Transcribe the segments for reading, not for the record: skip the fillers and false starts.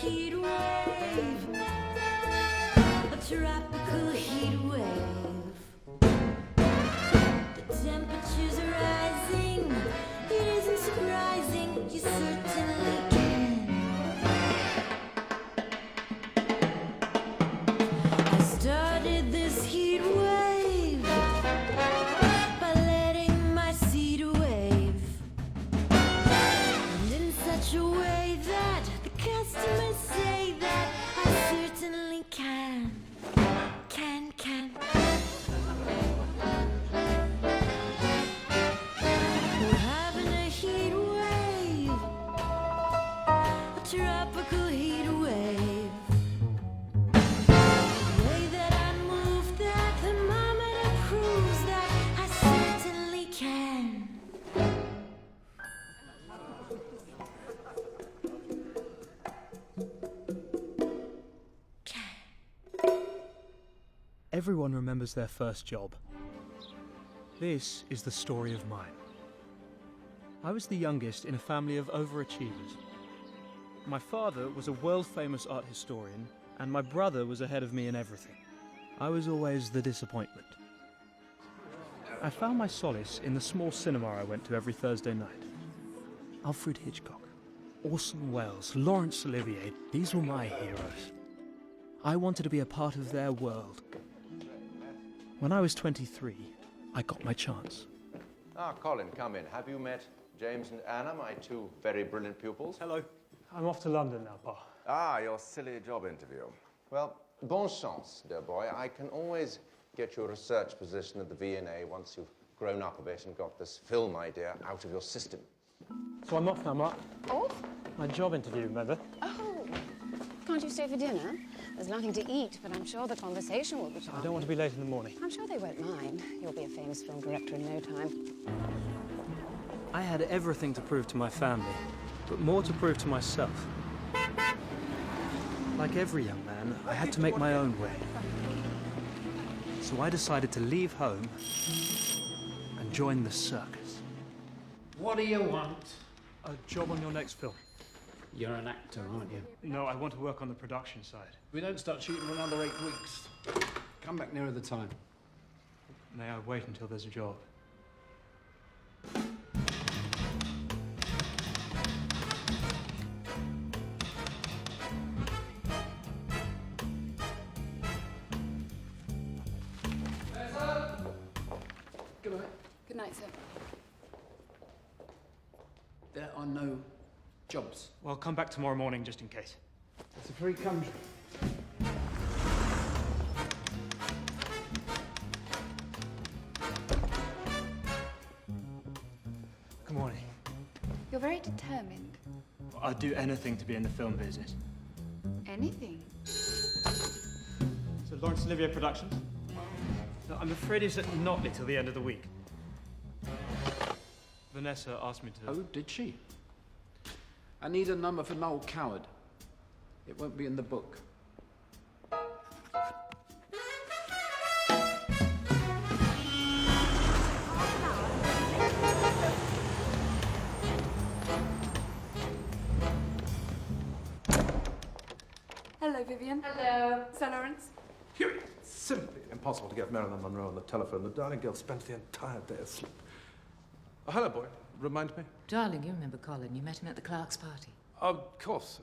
heat wave, a tropical heat wave. The temperature's rising, it isn't surprising, you certainly can. I started this heat wave by letting my seed wave, and in such a way that the customers say that I certainly can. We're having a heat wave, a tropical heat wave. The way that I move, that thermometer proves that I certainly can. Everyone remembers their first job. This is the story of mine. I was the youngest in a family of overachievers. My father was a world-famous art historian, and my brother was ahead of me in everything. I was always the disappointment. I found my solace in the small cinema I went to every Thursday night. Alfred Hitchcock, Orson Welles, Laurence Olivier, these were my heroes. I wanted to be a part of their world. When I was 23, I got my chance. Ah, Colin, come in. Have you met James and Anna, my two very brilliant pupils? Hello. I'm off to London now, Pa. Ah, your silly job interview. Well, bon chance, dear boy. I can always get you a research position at the V&A once you've grown up a bit and got this film idea out of your system. So I'm off now, Mark. Off? My job interview, remember? Oh, can't you stay for dinner? There's nothing to eat, but I'm sure the conversation will be charming. I don't want to be late in the morning. I'm sure they won't mind. You'll be a famous film director in no time. I had everything to prove to my family, but more to prove to myself. Like every young man, I had to make my own way. So I decided to leave home and join the circus. What do you want? A job on your next film. You're an actor, aren't you? No, I want to work on the production side. We don't start shooting for another 8 weeks. Come back nearer the time. May I wait until there's a job? Good night. Good night, sir. There are no jobs. Well, come back tomorrow morning just in case. It's a free country. Good morning. You're very determined. I'd do anything to be in the film business. Anything? So Laurence Olivier Productions? No, I'm afraid it's at Notley till the end of the week. Vanessa asked me to... Oh, did she? I need a number for Noel Coward. It won't be in the book. Hello, Vivian. Hello. Sir Lawrence. It's simply impossible to get Marilyn Monroe on the telephone. The darling girl spent the entire day asleep. Oh, hello, boy. Remind me? Darling, you remember Colin. You met him at the Clark's party. Of course.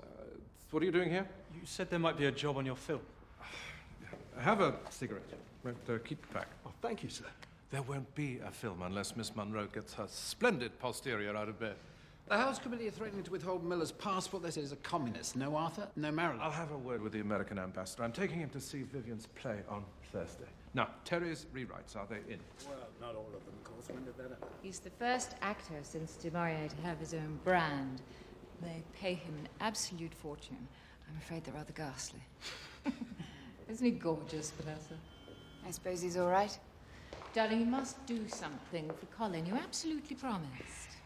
What are you doing here? You said there might be a job on your film. Have a cigarette. But, keep it back. Oh, thank you, sir. There won't be a film unless Miss Monroe gets her splendid posterior out of bed. The House Committee are threatening to withhold Miller's passport. They say he's a communist. No Arthur, no Marilyn. I'll have a word with the American ambassador. I'm taking him to see Vivian's play on Thursday. Now, Terry's rewrites, are they in? Well, not all of them, of course. When did that happen? He's the first actor since du Maurier to have his own brand. They pay him an absolute fortune. I'm afraid they're rather ghastly. Isn't he gorgeous, Vanessa? I suppose he's all right. Darling, you must do something for Colin. You absolutely promised.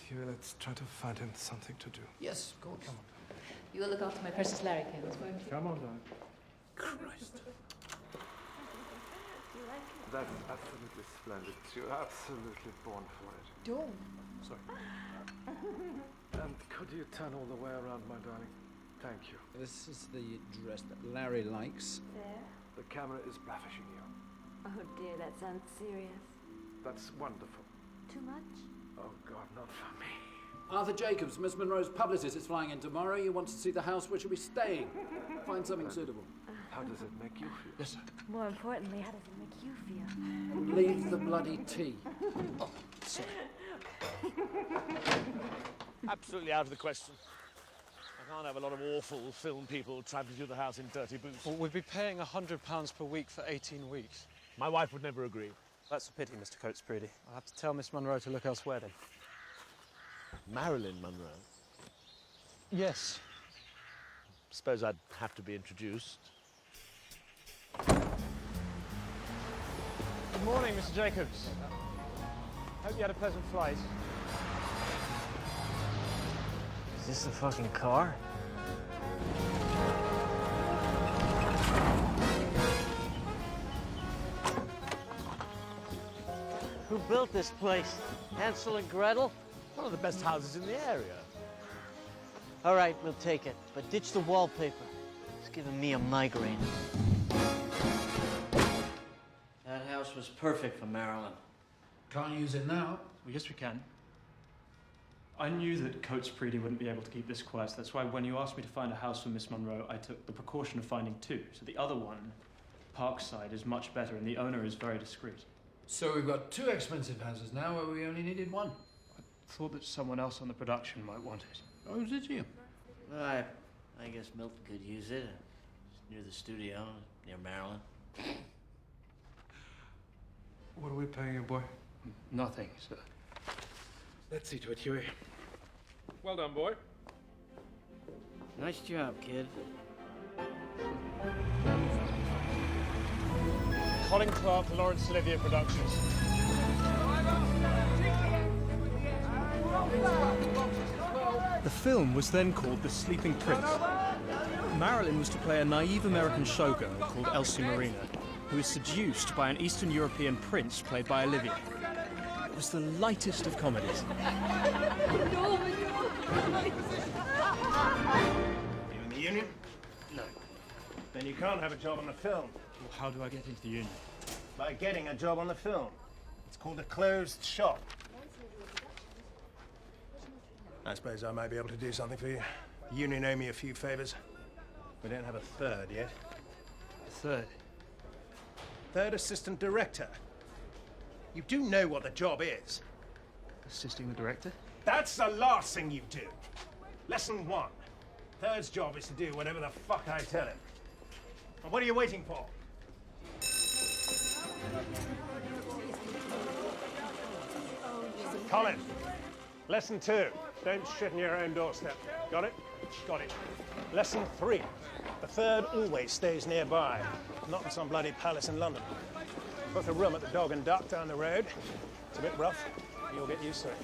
Here, let's try to find him something to do. Yes, of course. Come on. You will look after my precious larrikins, won't you? Come on, darling. Christ. That's absolutely splendid. You're absolutely born for it. Dawn. Sorry. And could you turn all the way around, my darling? Thank you. This is the dress that Larry likes. There? The camera is blavishing you. Oh dear, that sounds serious. That's wonderful. Too much? Oh, God, not for me. Arthur Jacobs, Miss Monroe's publicist, is flying in tomorrow. You want to see the house where she'll be staying. Find something suitable. How does it make you feel? Yes, sir. More importantly, how does it make you feel? Leave the bloody tea. Oh, sorry. Absolutely out of the question. I can't have a lot of awful film people tramping through the house in dirty boots. Well, we'd be paying £100 per week for 18 weeks. My wife would never agree. That's a pity, Mr. Coates-Preedy. I'll have to tell Miss Monroe to look elsewhere then. Marilyn Monroe? Yes. Suppose I'd have to be introduced. Good morning, Mr. Jacobs. Hope you had a pleasant flight. Is this the fucking car? Who built this place? Hansel and Gretel? One of the best houses in the area. All right, we'll take it. But ditch the wallpaper. It's giving me a migraine. That house was perfect for Marilyn. Can't use it now. Well, yes, we can. I knew that Coates-Preedy wouldn't be able to keep this quiet. That's why when you asked me to find a house for Miss Monroe, I took the precaution of finding two. So the other one, Parkside, is much better, and the owner is very discreet. So we've got two expensive houses now where we only needed one. I thought that someone else on the production might want it. Oh, did you? I guess Milton could use it. It's near the studio, near Marilyn. What are we paying you, boy? Nothing, sir. Let's see to it, Huey. Well done, boy. Nice job, kid. Colin Clark, Lawrence Olivier Productions. The film was then called The Sleeping Prince. Marilyn was to play a naive American showgirl called Elsie Marina, who is seduced by an Eastern European prince played by Olivier. It was the lightest of comedies. You in the union? No. Then you can't have a job on the film. Well, how do I get into the union? By getting a job on the film. It's called a closed shop. I suppose I might be able to do something for you. The union owe me a few favors. We don't have a third yet. A third? Third assistant director. You do know what the job is. Assisting the director? That's the last thing you do. Lesson 1. Third's job is to do whatever the fuck I tell him. And what are you waiting for? Colin, lesson 2. Don't shit in your own doorstep. Got it? Got it. Lesson 3. The third always stays nearby, not in some bloody palace in London. Book a room at the Dog and Duck down the road. It's a bit rough. You'll get used to it.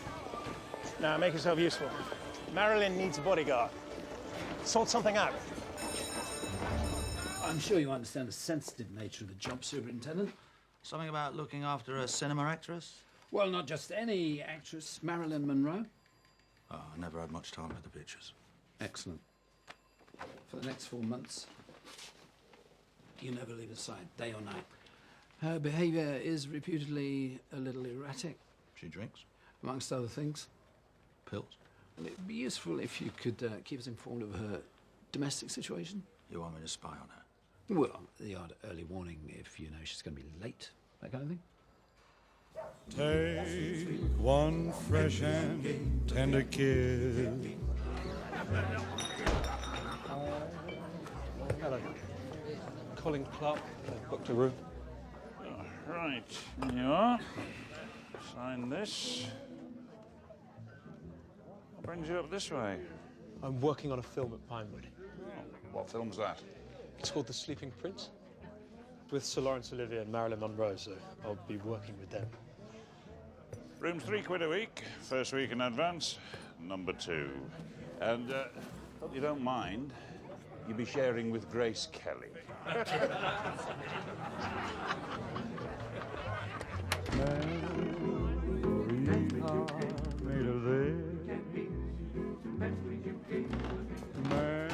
Now, make yourself useful. Marilyn needs a bodyguard. Sort something out. I'm sure you understand the sensitive nature of the job, Superintendent. Something about looking after a cinema actress? Well, not just any actress, Marilyn Monroe. Oh, I never had much time with the pictures. Excellent. For the next 4 months, you never leave her side, day or night. Her behaviour is reputedly a little erratic. She drinks? Amongst other things. Pills? And it'd be useful if you could keep us informed of her domestic situation. You want me to spy on her? Well, the odd early warning if you know she's going to be late, that kind of thing. Take one fresh and tender kiss. Hello. Colin Clark, booked a room. Right, here you are. Sign this. What brings you up this way? I'm working on a film at Pinewood. What film's that? It's called The Sleeping Prince, with Sir Laurence Olivier and Marilyn Monroe, so I'll be working with them. Room's £3 a week. First week in advance. Number 2. And, hope you don't mind, you'll be sharing with Grace Kelly. Made of this. Man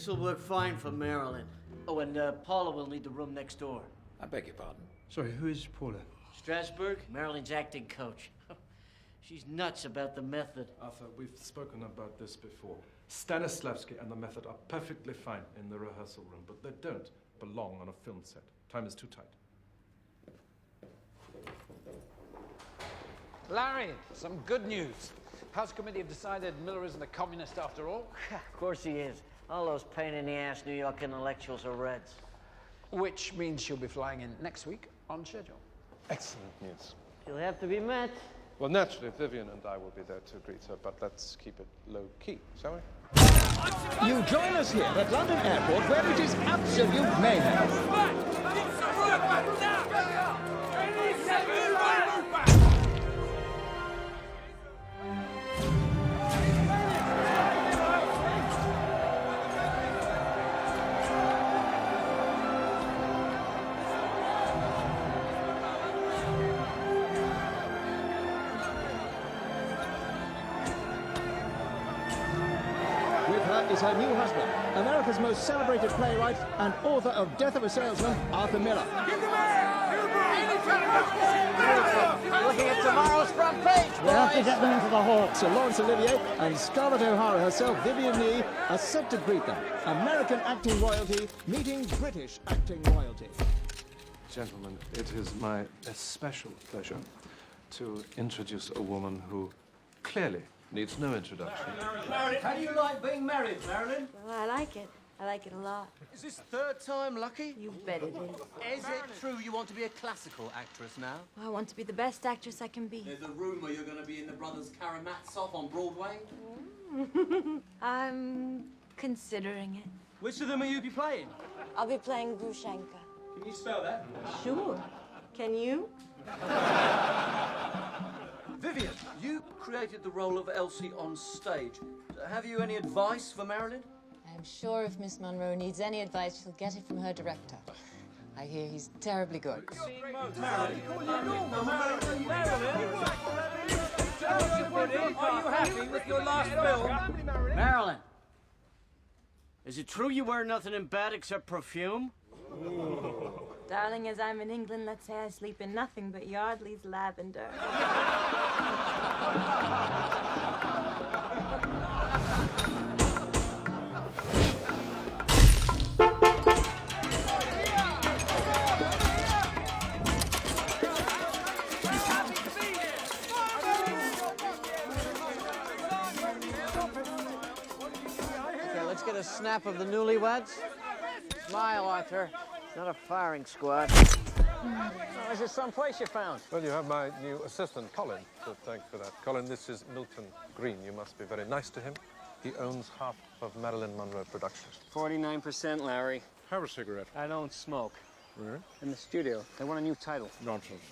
This will work fine for Marilyn. Oh, and Paula will need the room next door. I beg your pardon. Sorry, who is Paula? Strasbourg, Marilyn's acting coach. She's nuts about the method. Arthur, we've spoken about this before. Stanislavski and the method are perfectly fine in the rehearsal room, but they don't belong on a film set. Time is too tight. Larry, some good news. House Committee have decided Miller isn't a communist after all. Of course he is. All those pain-in-the-ass New York intellectuals are Reds. Which means she'll be flying in next week on schedule. Excellent news. She'll have to be met. Well, naturally, Vivian and I will be there to greet her, but let's keep it low-key, shall we? You join us here at London Airport, where it is absolute mayhem. Is her new husband, America's most celebrated playwright and author of Death of a Salesman, Arthur Miller. Looking at tomorrow's front page, boys. We have to get them into the hall. Sir Laurence Olivier and Scarlett O'Hara herself, Vivian Leigh, are set to greet them. American acting royalty meeting British acting royalty. Gentlemen, it is my especial pleasure to introduce a woman who clearly needs no introduction. Marilyn, how do you like being married, Marilyn? Well, I like it. I like it a lot. Is this third time lucky? You bet it is. Is it true you want to be a classical actress now? I want to be the best actress I can be. There's a rumour you're going to be in the Brothers Karamazov on Broadway. I'm considering it. Which of them will you be playing? I'll be playing Grushenka. Can you spell that? Sure. Can you? Vivian, you created the role of Elsie on stage. Have you any advice for Marilyn? I'm sure if Miss Monroe needs any advice, she'll get it from her director. I hear he's terribly good. Marilyn, are you happy with your last film? Marilyn, is it true you wear nothing in bed except perfume? Darling, as I'm in England, let's say I sleep in nothing but Yardley's lavender. Okay, let's get a snap of the newlyweds. Smile, Arthur. It's not a firing squad. Oh, is this someplace you found? Well, you have my new assistant, Colin, so thanks for that. Colin, this is Milton Green. You must be very nice to him. He owns half of Marilyn Monroe Productions. 49%, Larry. Have a cigarette. I don't smoke. Really? In the studio, they want a new title. Nonsense.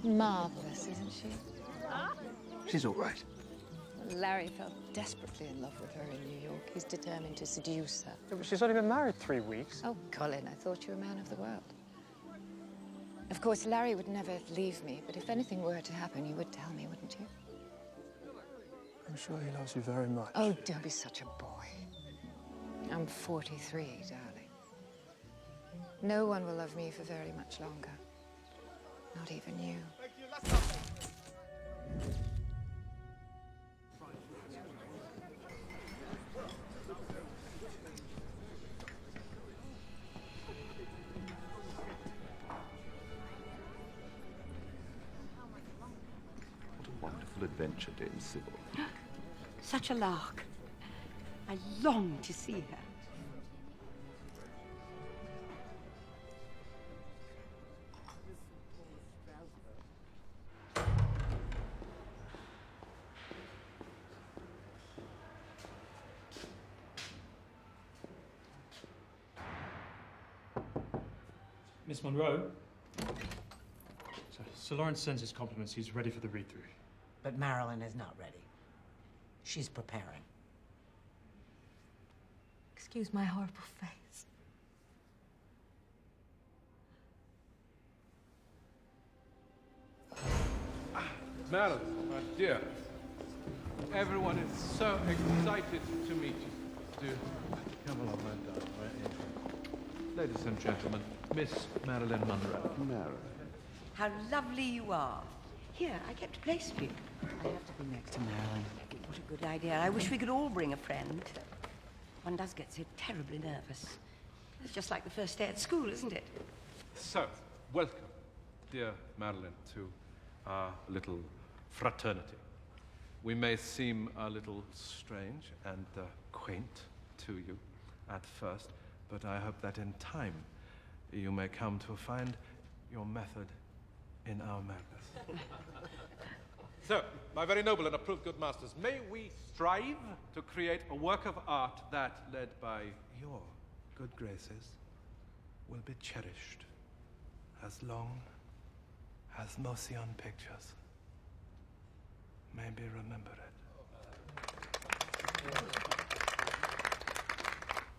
Marvelous, isn't she? She's all right. Larry fell desperately in love with her in New York. He's determined to seduce her. Yeah, but she's only been married 3 weeks. Oh, Colin, I thought you were a man of the world. Of course, Larry would never leave me, but if anything were to happen, you would tell me, wouldn't you? I'm sure he loves you very much. Oh, don't be such a boy. I'm 43, darling. No one will love me for very much longer. Not even you. What a wonderful adventure, Dame Sybil. Such a lark. I long to see her. Miss Monroe? Sir Laurence sends his compliments. He's ready for the read-through. But Marilyn is not ready. She's preparing. Excuse my horrible face. Marilyn, my dear. Everyone is so excited to meet you. Do come along, my darling, my angel. Ladies and gentlemen, Miss Marilyn Monroe. Marilyn. How lovely you are. Here, I kept a place for you. I have to be next to Marilyn. What a good idea. I wish we could all bring a friend. One does get so terribly nervous. It's just like the first day at school, isn't it? So, welcome, dear Marilyn, to our little fraternity. We may seem a little strange and quaint to you at first, but I hope that in time you may come to find your method in our madness. So, my very noble and approved good masters, may we strive to create a work of art that, led by your good graces, will be cherished as long as Motion Pictures may be remembered.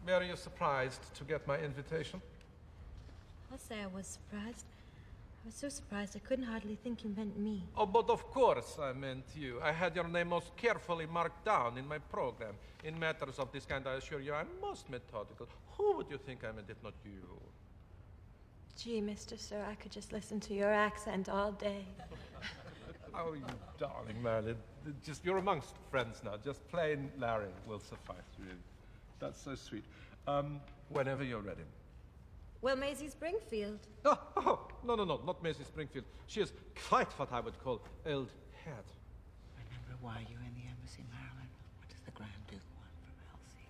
Mary, you surprised to get my invitation? I'll say I was surprised. I was so surprised I couldn't hardly think you meant me. Oh, but of course I meant you. I had your name most carefully marked down in my program. In matters of this kind, I assure you, I'm most methodical. Who would you think I meant if not you? Gee, Mr. Sir, I could just listen to your accent all day. Oh, you darling Marilyn. Just, you're amongst friends now. Just plain Larry will suffice, really. That's so sweet. Whenever you're ready. Well, Maisie Springfield. Oh, no, not Maisie Springfield. She is quite what I would call old hat. Remember why you were in the embassy, Marilyn? What does the Grand Duke want from Elsie?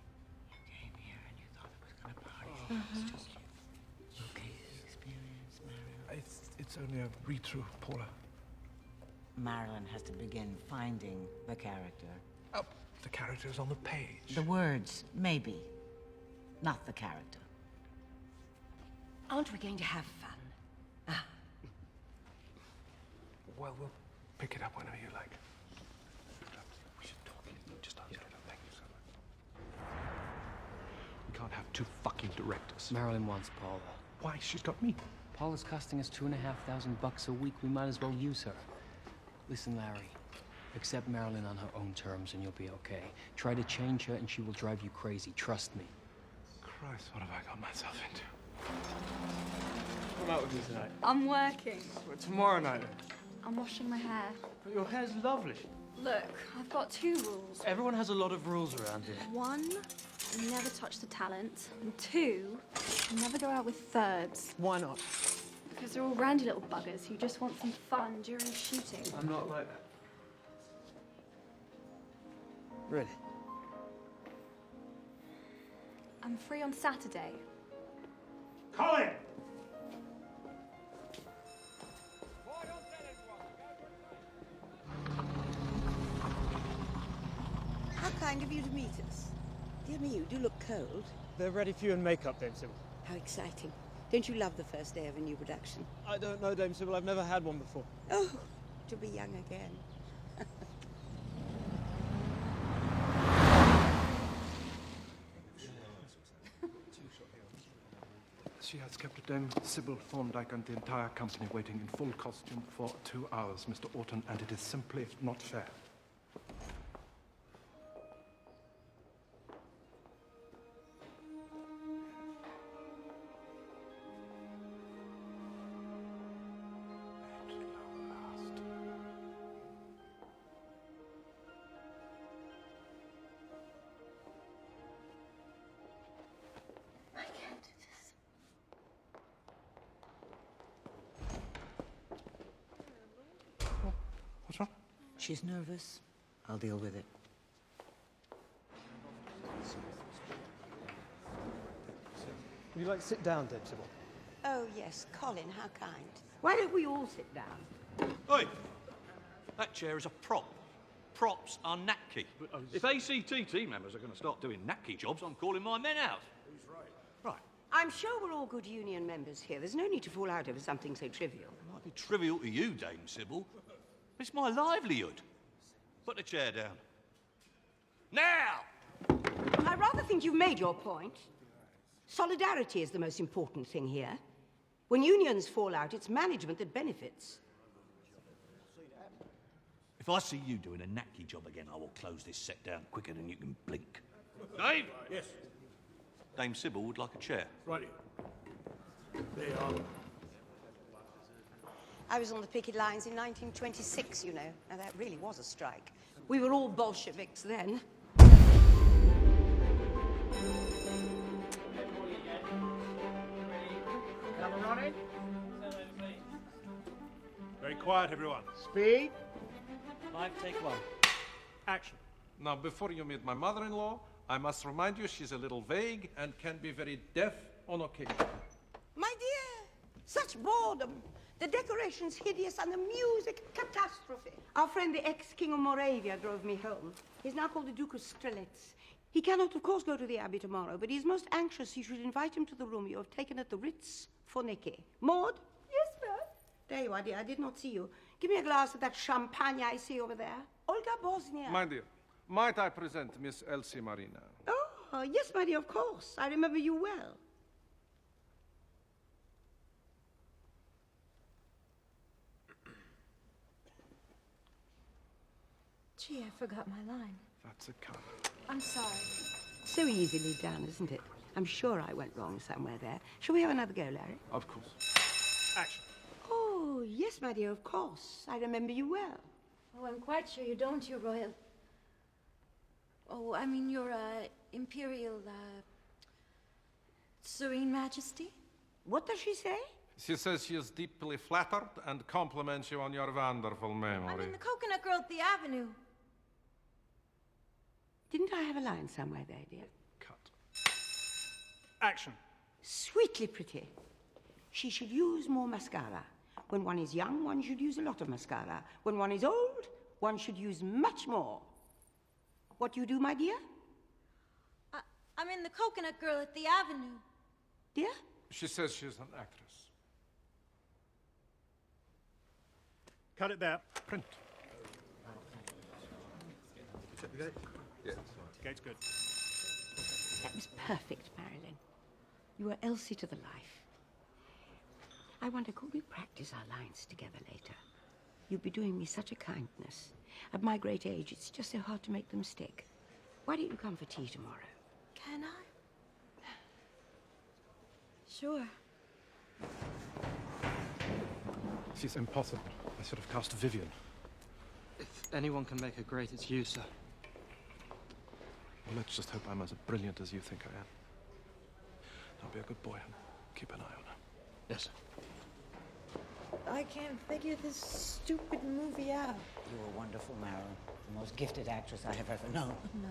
You came here and you thought it was going to party. It's just you. Okay, experience, Marilyn. It's only a read-through, Paula. Marilyn has to begin finding the character. Oh, the character is on the page. The words, maybe. Not the character. Aren't we going to have fun? Well, we'll pick it up whenever you like. We should talk it. Just ask it. Thank you so much. We can't have two fucking directors. Marilyn wants Paula. Why? She's got me. Paula's costing us $2,500 a week. We might as well use her. Listen, Larry. Accept Marilyn on her own terms and you'll be okay. Try to change her and she will drive you crazy. Trust me. Christ, what have I got myself into? Come out with me tonight. I'm working. Well, tomorrow night. I'm washing my hair. But your hair's lovely. Look, I've got 2 rules. Everyone has a lot of rules around here. 1, never touch the talent. And 2, never go out with thirds. Why not? Because they're all randy little buggers who just want some fun during shooting. I'm not like that. Really? I'm free on Saturday. Colin! How kind of you to meet us. Dear me, you do look cold. They're ready for you in makeup, Dame Sybil. How exciting. Don't you love the first day of a new production? I don't know, Dame Sybil. I've never had one before. Oh, to be young again. She has kept Dame Sybil Thorndyke and the entire company waiting in full costume for 2 hours, Mr. Orton, and it is simply not fair. What's wrong? She's nervous. I'll deal with it. Would you like to sit down, Dame Sybil? Oh, yes, Colin, how kind. Why don't we all sit down? Oi! That chair is a prop. Props are knacky. If ACTT members are going to start doing knacky jobs, I'm calling my men out. Who's right? Right. I'm sure we're all good union members here. There's no need to fall out over something so trivial. It might be trivial to you, Dame Sybil. It's my livelihood. Put the chair down. Now! I rather think you've made your point. Solidarity is the most important thing here. When unions fall out, it's management that benefits. If I see you doing a knacky job again, I will close this set down quicker than you can blink. Dave? Yes. Dame Sybil would like a chair. Right. There you are. I was on the picket lines in 1926, you know. Now, that really was a strike. We were all Bolsheviks then. Very quiet, everyone. Speed. 5, take 1. Action. Now, before you meet my mother-in-law, I must remind you she's a little vague and can be very deaf on occasion. My dear, such boredom. The decorations hideous and the music catastrophe. Our friend, the ex-king of Moravia, drove me home. He's now called the Duke of Strelitz. He cannot, of course, go to the Abbey tomorrow, but he's most anxious you should invite him to the room you have taken at the Ritz for Nicky. Maud? Yes, ma'am? There you are, dear. I did not see you. Give me a glass of that champagne I see over there. Olga Bosnia. My dear, might I present Miss Elsie Marina? Oh, yes, my dear, of course. I remember you well. Gee, I forgot my line. That's a cut. I'm sorry. So easily done, isn't it? I'm sure I went wrong somewhere there. Shall we have another go, Larry? Of course. Action. Oh, yes, my dear, of course. I remember you well. Oh, I'm quite sure you don't, Your Royal... Oh, I mean, Your, Imperial, Serene Majesty? What does she say? She says she is deeply flattered and compliments you on your wonderful memory. I mean, the coconut girl at the Avenue. Didn't I have a line somewhere there, dear? Cut. Action. Sweetly pretty. She should use more mascara. When one is young, one should use a lot of mascara. When one is old, one should use much more. What do you do, my dear? I mean, the coconut girl at the Avenue. Dear? She says she's an actress. Cut it there. Print. Check the gate. Yes. Gate's good. That was perfect, Marilyn. You were Elsie to the life. I wonder, could we practice our lines together later? You'd be doing me such a kindness. At my great age, it's just so hard to make them stick. Why don't you come for tea tomorrow? Can I? Sure. She's impossible. I should have cast Vivian. If anyone can make her great, it's you, sir. Well, let's just hope I'm as brilliant as you think I am. Now be a good boy and keep an eye on her. Yes, sir. I can't figure this stupid movie out. You were wonderful, Marilyn. The most gifted actress I have ever known. No.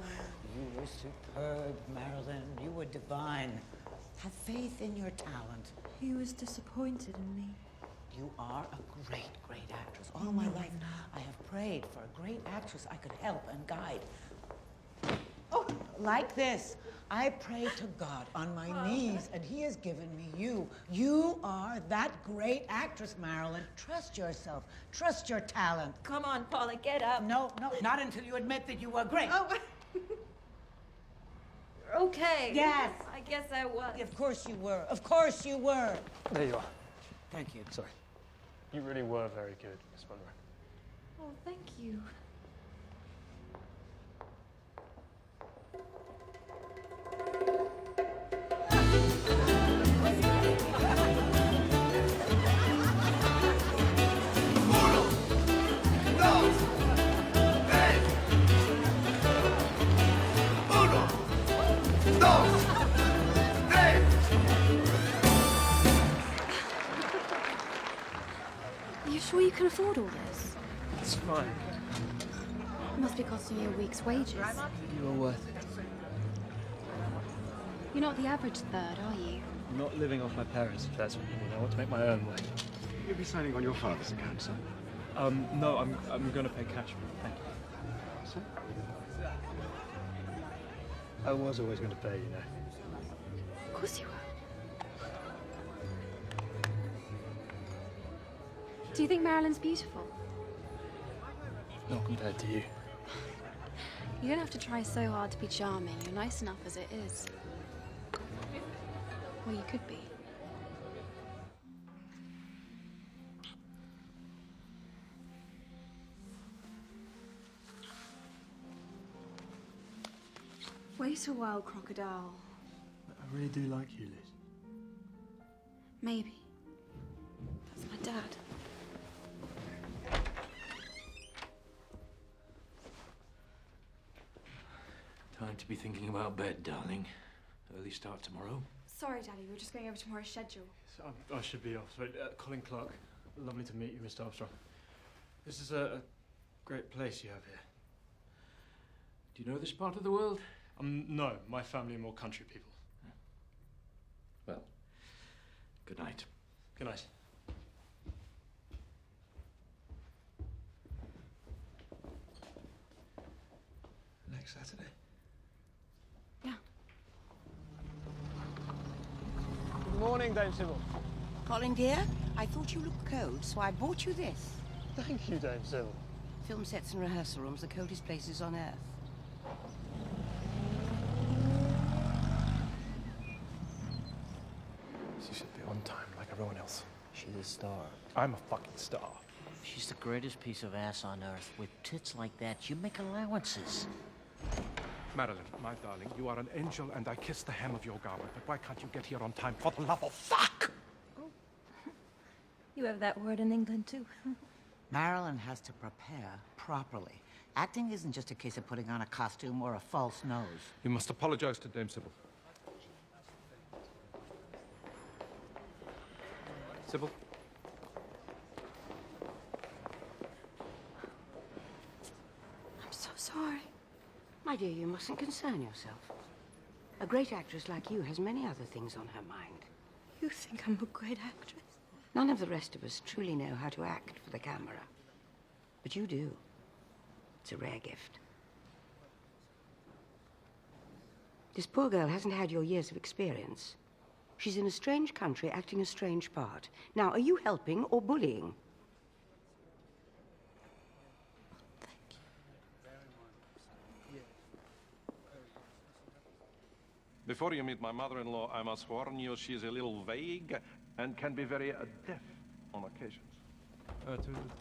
You were superb, Marilyn. You were divine. Have faith in your talent. He was disappointed in me. You are a great, great actress. All my life, I have prayed for a great actress I could help and guide. Oh, like this. I pray to God on my knees, and He has given me you. You are that great actress, Marilyn. Trust yourself. Trust your talent. Come on, Paula, get up. No, not until you admit that you were great. Oh. Okay. Yes. I guess I was. Of course you were. Of course you were. There you are. Thank you. Sorry. You really were very good, Miss Monroe. Oh, thank you. Are you sure you can afford all this? It's fine. It must be costing you a week's wages. You were worth it. You're not the average third, are you? I'm not living off my parents, if that's what you mean. I want to make my own way. You'll be signing on your father's account, sir. No, I'm going to pay cash for it. Thank you. Sir? I was always going to pay, you know. Of course you were. Do you think Marilyn's beautiful? Not compared to you. You don't have to try so hard to be charming. You're nice enough as it is. Well, you could be. Wait a while, crocodile. I really do like you, Liz. Maybe. That's my dad. Time to be thinking about bed, darling. Early start tomorrow. Sorry, Daddy, we were just going over tomorrow's schedule. So, I should be off. Sorry, Colin Clark. Lovely to meet you, Mr. Armstrong. This is a great place you have here. Do you know this part of the world? No, my family are more country people. Well, good night. Good night. Next Saturday. Yeah. Good morning, Dame Sybil. Colin, dear, I thought you looked cold, so I bought you this. Thank you, Dame Sybil. Film sets and rehearsal rooms, the coldest places on earth. She should be on time like everyone else. She's a star. I'm a fucking star. She's the greatest piece of ass on earth. With tits like that, you make allowances. Marilyn, my darling, you are an angel and I kiss the hem of your garment, but why can't you get here on time for the love of fuck? You have that word in England, too. Marilyn has to prepare properly. Acting isn't just a case of putting on a costume or a false nose. You must apologize to Dame Sybil. Sybil? I'm so sorry. My dear, you mustn't concern yourself. A great actress like you has many other things on her mind. You think I'm a great actress? None of the rest of us truly know how to act for the camera. But you do. It's a rare gift. This poor girl hasn't had your years of experience. She's in a strange country acting a strange part. Now, are you helping or bullying? Before you meet my mother-in-law, I must warn you she's a little vague and can be very deaf on occasions.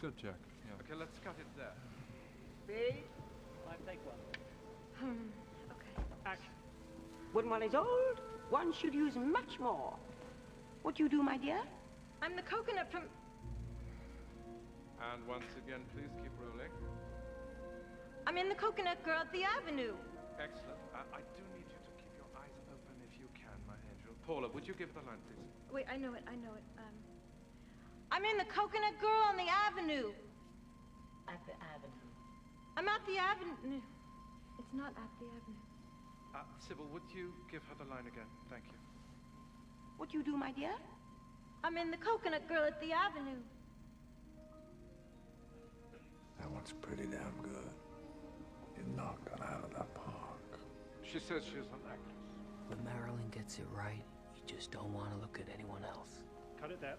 Good, Jack. Yeah. Okay, let's cut it there. Speed. I take one. Okay. Action. When one is old, one should use much more. What do you do, my dear? I'm the coconut from... And once again, please keep rolling. I'm in the coconut girl at the Avenue. Excellent. I do need you to keep your eyes open if you can, my angel. Paula, would you give the line, please? Wait, I know it. I'm in the coconut girl on the Avenue. At the Avenue. I'm at the Avenue. It's not at the Avenue. Sybil, would you give her the line again? Thank you. What do you do, my dear? I'm in the coconut girl at the Avenue. That one's pretty damn good. You knocked it out of that park. She says she's an actress. When Marilyn gets it right, you just don't want to look at anyone else. Cut it there.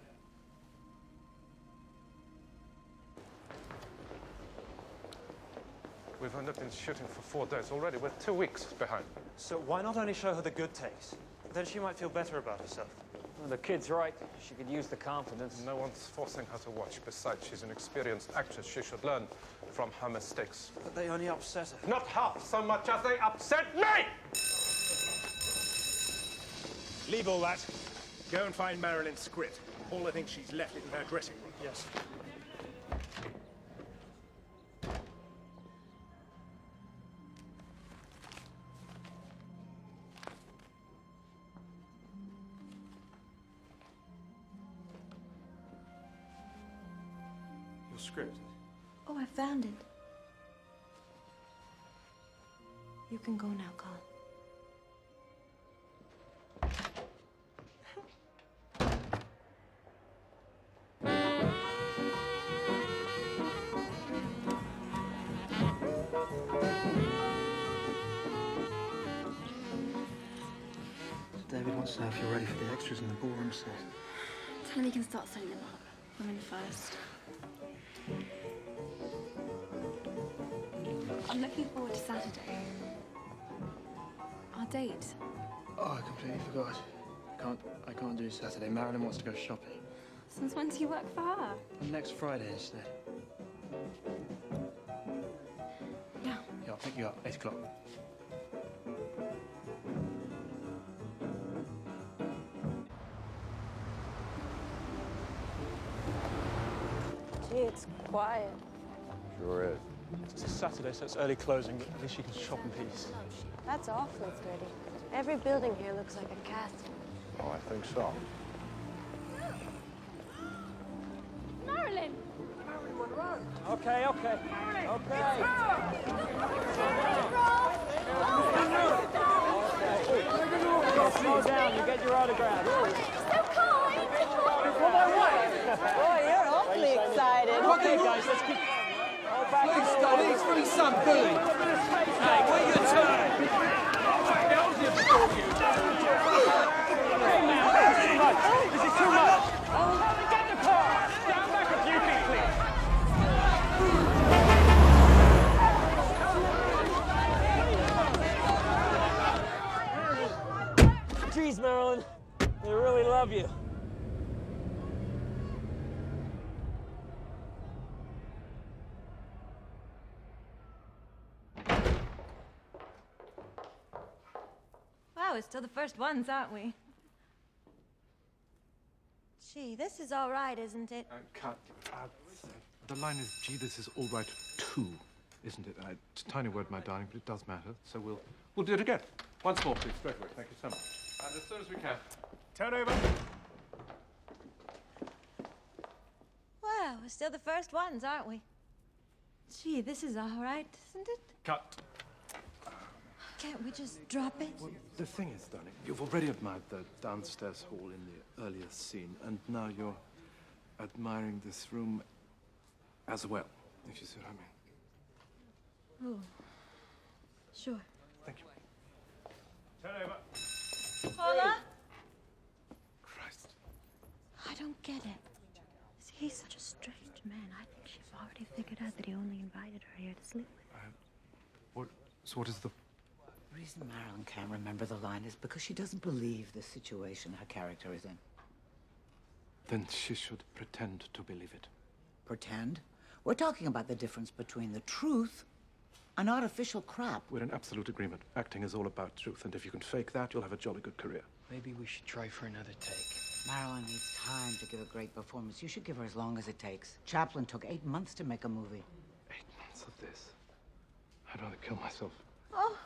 We've only been shooting for 4 days already. We're 2 weeks behind. So why not only show her the good takes? Then she might feel better about herself. Well, the kid's right. She could use the confidence. No one's forcing her to watch. Besides, she's an experienced actress. She should learn from her mistakes. But they only upset her. Not half so much as they upset me! Leave all that. Go and find Marilyn's script. Paula thinks she's left it in her dressing room. Yes. Your script? Oh, I found it. You can go now, Colin. David wants to know if you're ready for the extras in the ballroom set. Tell him he can start setting them up. Women first. I'm looking forward to Saturday. Our date. Oh, I completely forgot. I can't do Saturday. Marilyn wants to go shopping. Since when do you work for her? Next Friday instead. Yeah. Yeah, I'll pick you up. 8 o'clock. Gee, it's quiet. Sure is. It's a Saturday, so it's early closing, but at least you can shop in peace. That's awfully pretty. Every building here looks like a castle. Oh, I think so. Marilyn! Marilyn Monroe. Okay, okay. Slow down, you get your autograph. So kind! For my wife! Boy, you're awfully excited. Okay, guys, let's keep... Please, Study, it's for me son, Billy. Hey, wait your turn. Hey, man, this is too much. This is too much. Get in the car. Stand back a few feet, please. Jeez, Marilyn, they really love you. Wow, we're still the first ones, aren't we? Gee, this is all right, isn't it? Cut. The line is, gee, this is all right too, isn't it? It's a tiny word, my darling, but it does matter. So we'll do it again. Once more, please, straight away. Thank you so much. And as soon as we can. Turn over. Wow, we're still the first ones, aren't we? Gee, this is all right, isn't it? Cut. Can't we just drop it? Well, the thing is, darling, you've already admired the downstairs hall in the earlier scene, and now you're admiring this room as well, if you see what I mean. Oh, sure. Thank you. Turn over. Paula? Christ. I don't get it. Is he such a strange man? I think she's already figured out that he only invited her here to sleep with. So what is the... The reason Marilyn can't remember the line is because she doesn't believe the situation her character is in. Then she should pretend to believe it. Pretend? We're talking about the difference between the truth and artificial crap. We're in absolute agreement. Acting is all about truth, and if you can fake that, you'll have a jolly good career. Maybe we should try for another take. Marilyn needs time to give a great performance. You should give her as long as it takes. Chaplin took 8 months to make a movie. 8 months of this. I'd rather kill myself. Oh.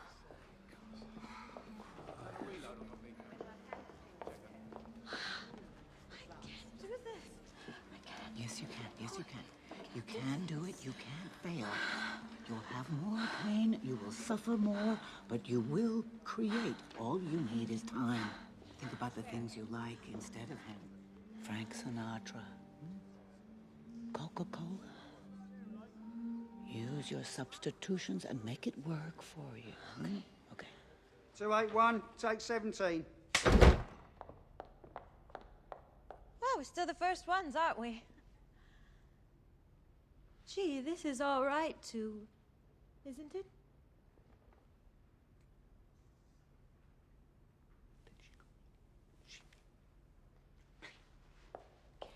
Yes, you can. Yes, you can. You can do it. You can't fail. You'll have more pain. You will suffer more, but you will create. All you need is time. Think about the things you like instead of him. Frank Sinatra. Coca-Cola. Use your substitutions and make it work for you. Okay. 281, take 17. Wow, we're still the first ones, aren't we? Gee, this is all right, too, isn't it?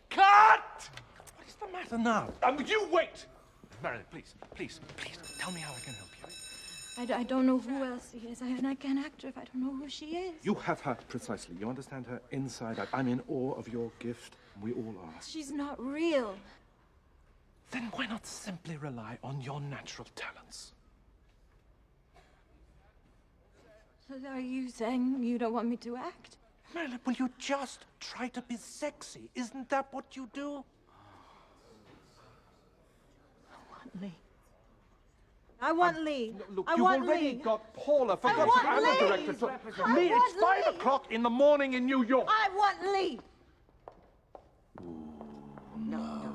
Cut! What is the matter now? You wait! Marilyn, please, tell me how I can help you. I don't know who else he is, and I can't act her if I don't know who she is. You have her precisely. You understand her inside out. I'm in awe of your gift. We all are. She's not real. Then why not simply rely on your natural talents? Are you saying you don't want me to act? Marilyn, will you just try to be sexy? Isn't that what you do? Lee. I want Lee. Look, I you've want already Lee. got Paula. For God's sake, I'm the director. So I Lee, want it's 5 Lee. o'clock in the morning in New York. I want Lee. Now,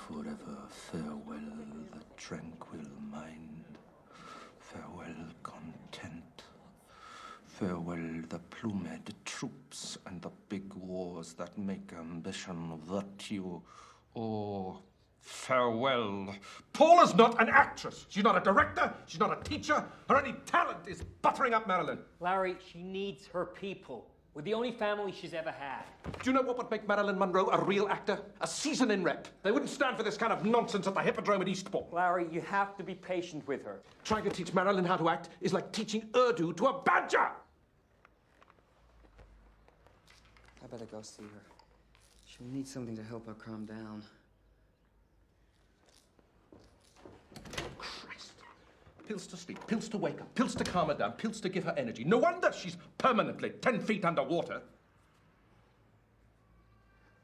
forever, farewell the tranquil mind. Farewell content. Farewell the plumed troops and the big wars that make ambition virtue. Oh, farewell. Paula's not an actress. She's not a director. She's not a teacher. Her only talent is buttering up Marilyn. Larry, she needs her people. We're the only family she's ever had. Do you know what would make Marilyn Monroe a real actor? A season-in rep. They wouldn't stand for this kind of nonsense at the Hippodrome at Eastbourne. Larry, you have to be patient with her. Trying to teach Marilyn how to act is like teaching Urdu to a badger. I better go see her. She'll need something to help her calm down. Pills to sleep, pills to wake up, pills to calm her down, pills to give her energy. No wonder she's permanently 10 feet underwater.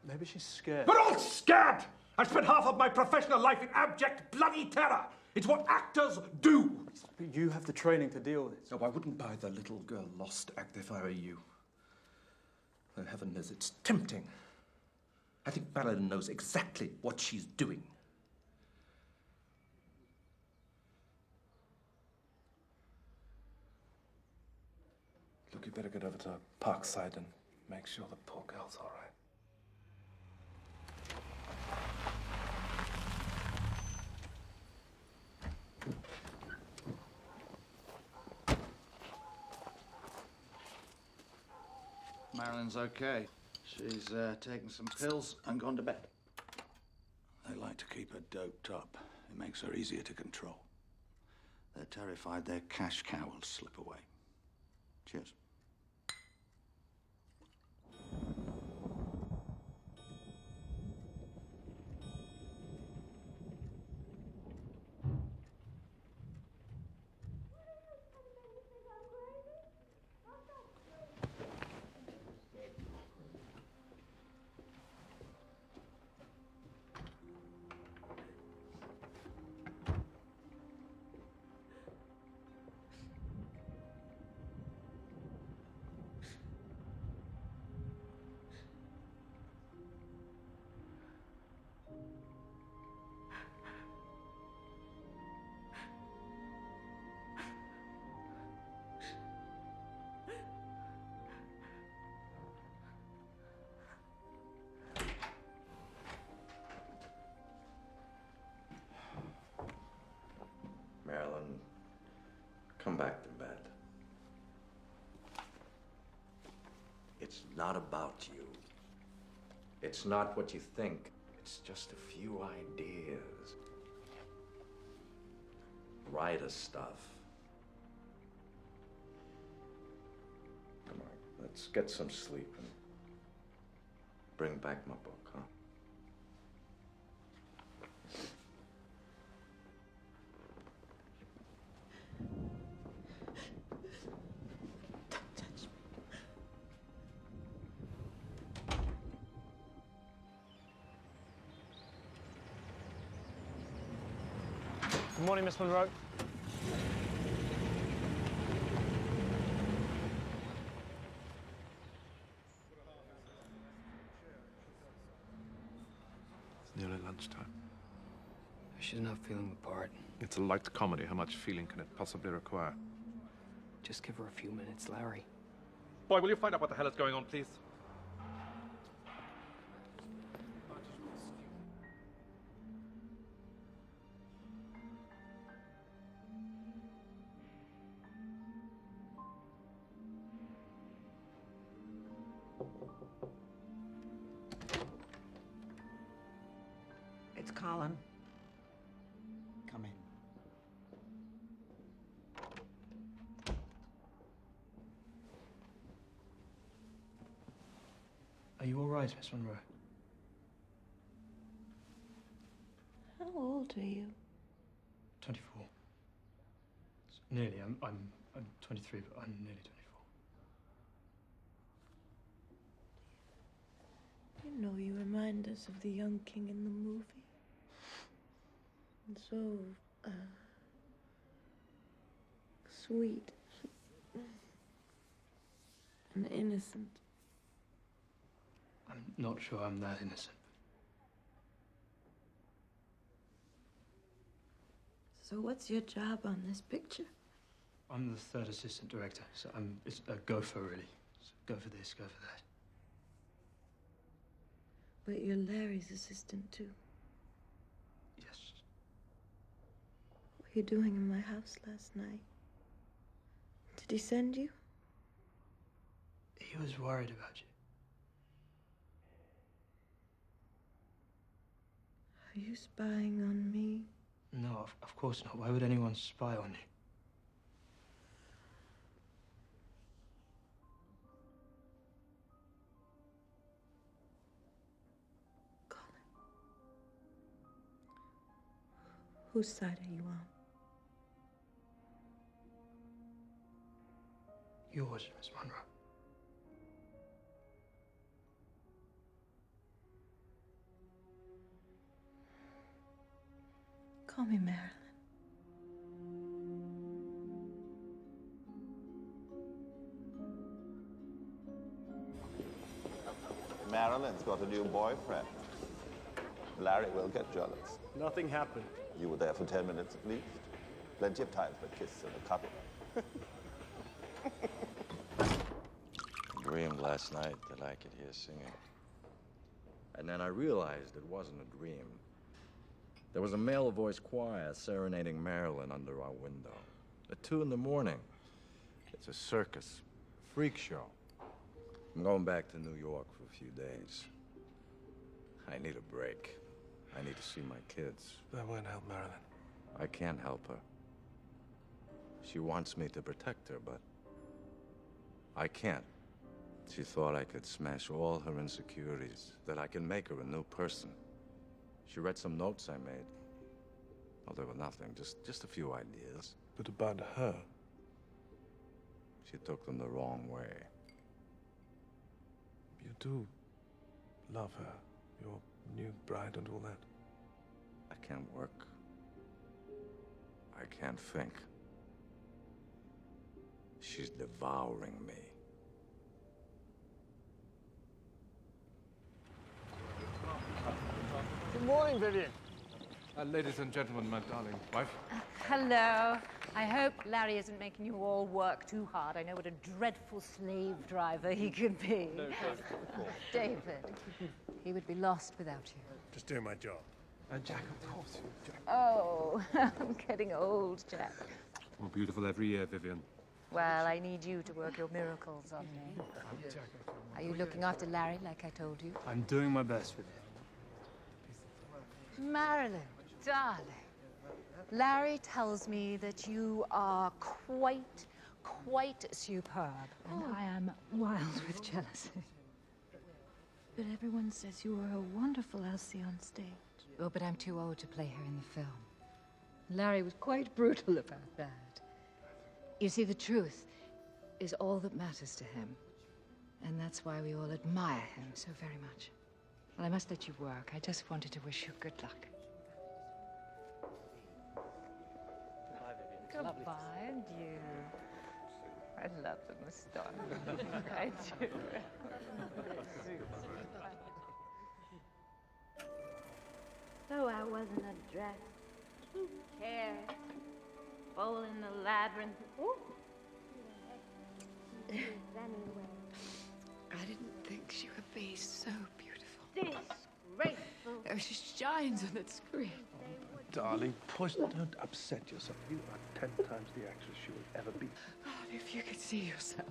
Maybe she's scared. We're all scared! I've spent half of my professional life in abject bloody terror. It's what actors do. But you have the training to deal with it. No, I wouldn't buy the little girl lost act if I were you. Though heaven knows it's tempting. I think Marilyn knows exactly what she's doing. Look, you better get over to Parkside and make sure the poor girl's all right. Marilyn's okay. She's taken some pills and gone to bed. They like to keep her doped up. It makes her easier to control. They're terrified their cash cow will slip away. Cheers. Marilyn, come back to bed. It's not about you. It's not what you think. It's just a few ideas. Writer stuff. Come on, let's get some sleep and bring back my book, huh? Good morning, Miss Monroe. It's nearly lunchtime. She's not feeling the part. It's a light comedy. How much feeling can it possibly require? Just give her a few minutes, Larry. Boy, will you find out what the hell is going on, please? It's Colin. Come in. Are you all right, Miss Monroe? How old are you? 24. Nearly. I'm 23, but I'm nearly 24. You know, you remind us of the young king in the movie. And so, sweet. And innocent. I'm not sure I'm that innocent. So what's your job on this picture? I'm the third assistant director, so it's a gopher, really. So go for this, go for that. But you're Larry's assistant, too. Yes. What were you doing in my house last night? Did he send you? He was worried about you. Are you spying on me? No, of course not. Why would anyone spy on you? Whose side are you on? Yours, Miss Monroe. Call me Marilyn. Marilyn's got a new boyfriend. Larry will get jealous. Nothing happened. You were there for 10 minutes at least. Plenty of time for a kiss and a cuddle. I dreamed last night that I could hear singing. And then I realized it wasn't a dream. There was a male voice choir serenading Marilyn under our window. At 2 in the morning. It's a circus, freak show. I'm going back to New York for a few days. I need a break. I need to see my kids. That won't help Marilyn. I can't help her. She wants me to protect her, but I can't. She thought I could smash all her insecurities, that I can make her a new person. She read some notes I made. Well, they were nothing, just a few ideas. But about her? She took them the wrong way. You do love her, your new bride and all that. I can't work. I can't think. She's devouring me. Good morning, Vivian. Ladies and gentlemen, my darling wife. Hello. I hope Larry isn't making you all work too hard. I know what a dreadful slave driver he can be. No, David. David. He would be lost without you. Just doing my job. Jack, of course. Jack. Oh, I'm getting old, Jack. More beautiful every year, Vivian. Well, I need you to work your miracles on me. Are you looking after Larry like I told you? I'm doing my best with it. Marilyn, darling. Larry tells me that you are quite superb. And I am wild with jealousy. But everyone says you were a wonderful Elsie on stage. Oh, but I'm too old to play her in the film. Larry was quite brutal about that. You see, the truth is all that matters to him. And that's why we all admire him so very much. Well, I must let you work. I just wanted to wish you good luck. Goodbye, and you. I love the moustache. I do. So I wasn't addressed. Who cares? Bowl in the labyrinth. Ooh. Anyway. I didn't think she would be so beautiful. Disgraceful. Oh, she shines on that screen. Darling, push. Don't upset yourself. You are 10 times the actress she will ever be. God, if you could see yourself,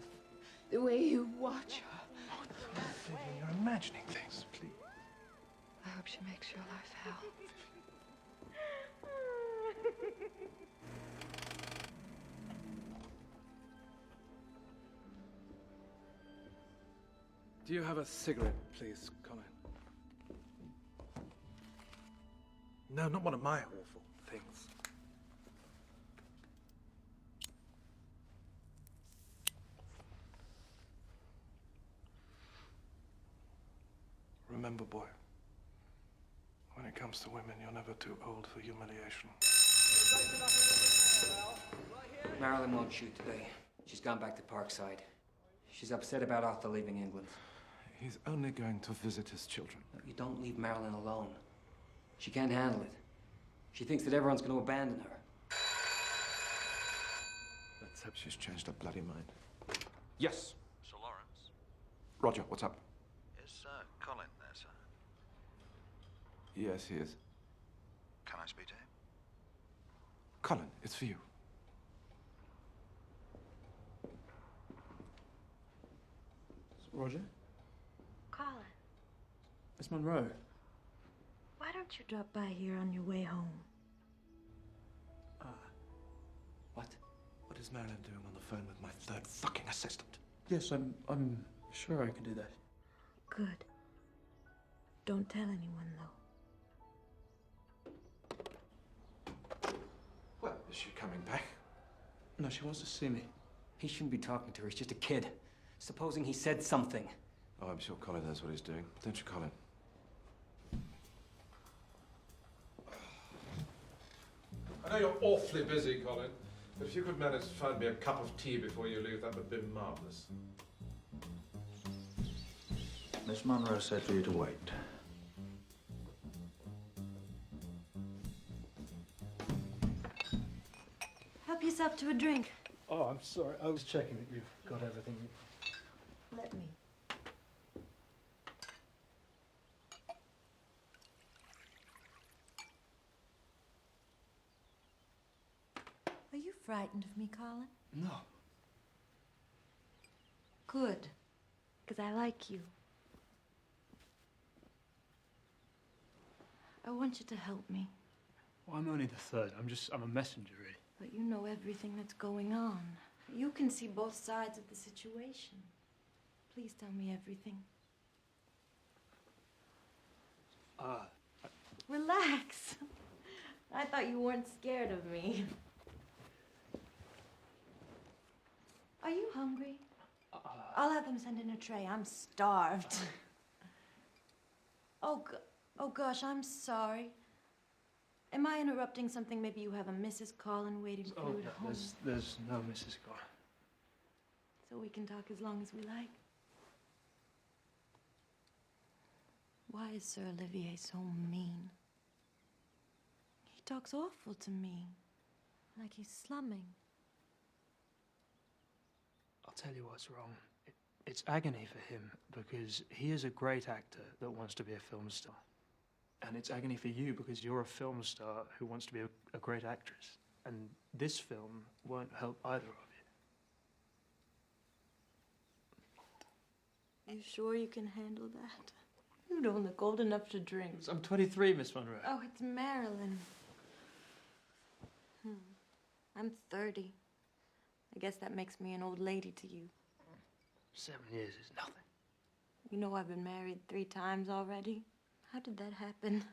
the way you watch her. Vivian, you're imagining things, please. I hope she makes your life hell. Do you have a cigarette, please, Colin? No, not one of my awful things. Remember, boy, when it comes to women, you're never too old for humiliation. Marilyn won't shoot today. She's gone back to Parkside. She's upset about Arthur leaving England. He's only going to visit his children. You don't leave Marilyn alone. She can't handle it. She thinks that everyone's going to abandon her. Let's hope she's changed her bloody mind. Yes. Sir Lawrence? Roger, what's up? Is Colin there, sir? Yes, he is. Can I speak to him? Colin, it's for you. Roger? Colin, Miss Monroe. why don't you drop by here on your way home? What? What is Marilyn doing on the phone with my third fucking assistant? Yes, I'm sure I can do that. Good. Don't tell anyone, though. Well, is she coming back? No, she wants to see me. He shouldn't be talking to her. He's just a kid. Supposing he said something. Oh, I'm sure Colin knows what he's doing. Don't you, Colin? I know you're awfully busy, Colin, but if you could manage to find me a cup of tea before you leave, that would be marvellous. Miss Monroe said for you to wait. Help yourself to a drink. Oh, I'm sorry. I was checking that you've got everything. Let me. Are you frightened of me, Colin? No. Good. Because I like you. I want you to help me. Well, I'm only the third. I'm a messenger, really. But you know everything that's going on. You can see both sides of the situation. Please tell me everything. Relax. I thought you weren't scared of me. Are you hungry? I'll have them send in a tray. I'm starved. Oh gosh, I'm sorry. Am I interrupting something? Maybe you have a Mrs. Collin waiting for you at home. There's no Mrs. Collin. So we can talk as long as we like. Why is Sir Olivier so mean? He talks awful to me. Like he's slumming. I'll tell you what's wrong. It's agony for him because he is a great actor that wants to be a film star. And it's agony for you because you're a film star who wants to be a great actress. And this film won't help either of You sure you can handle that? You don't look old enough to drink. you. I'm 23, Miss Monroe. Oh, it's Marilyn. I'm 30. I guess that makes me an old lady to you. 7 years is nothing. You know I've been married 3 times already. How did that happen?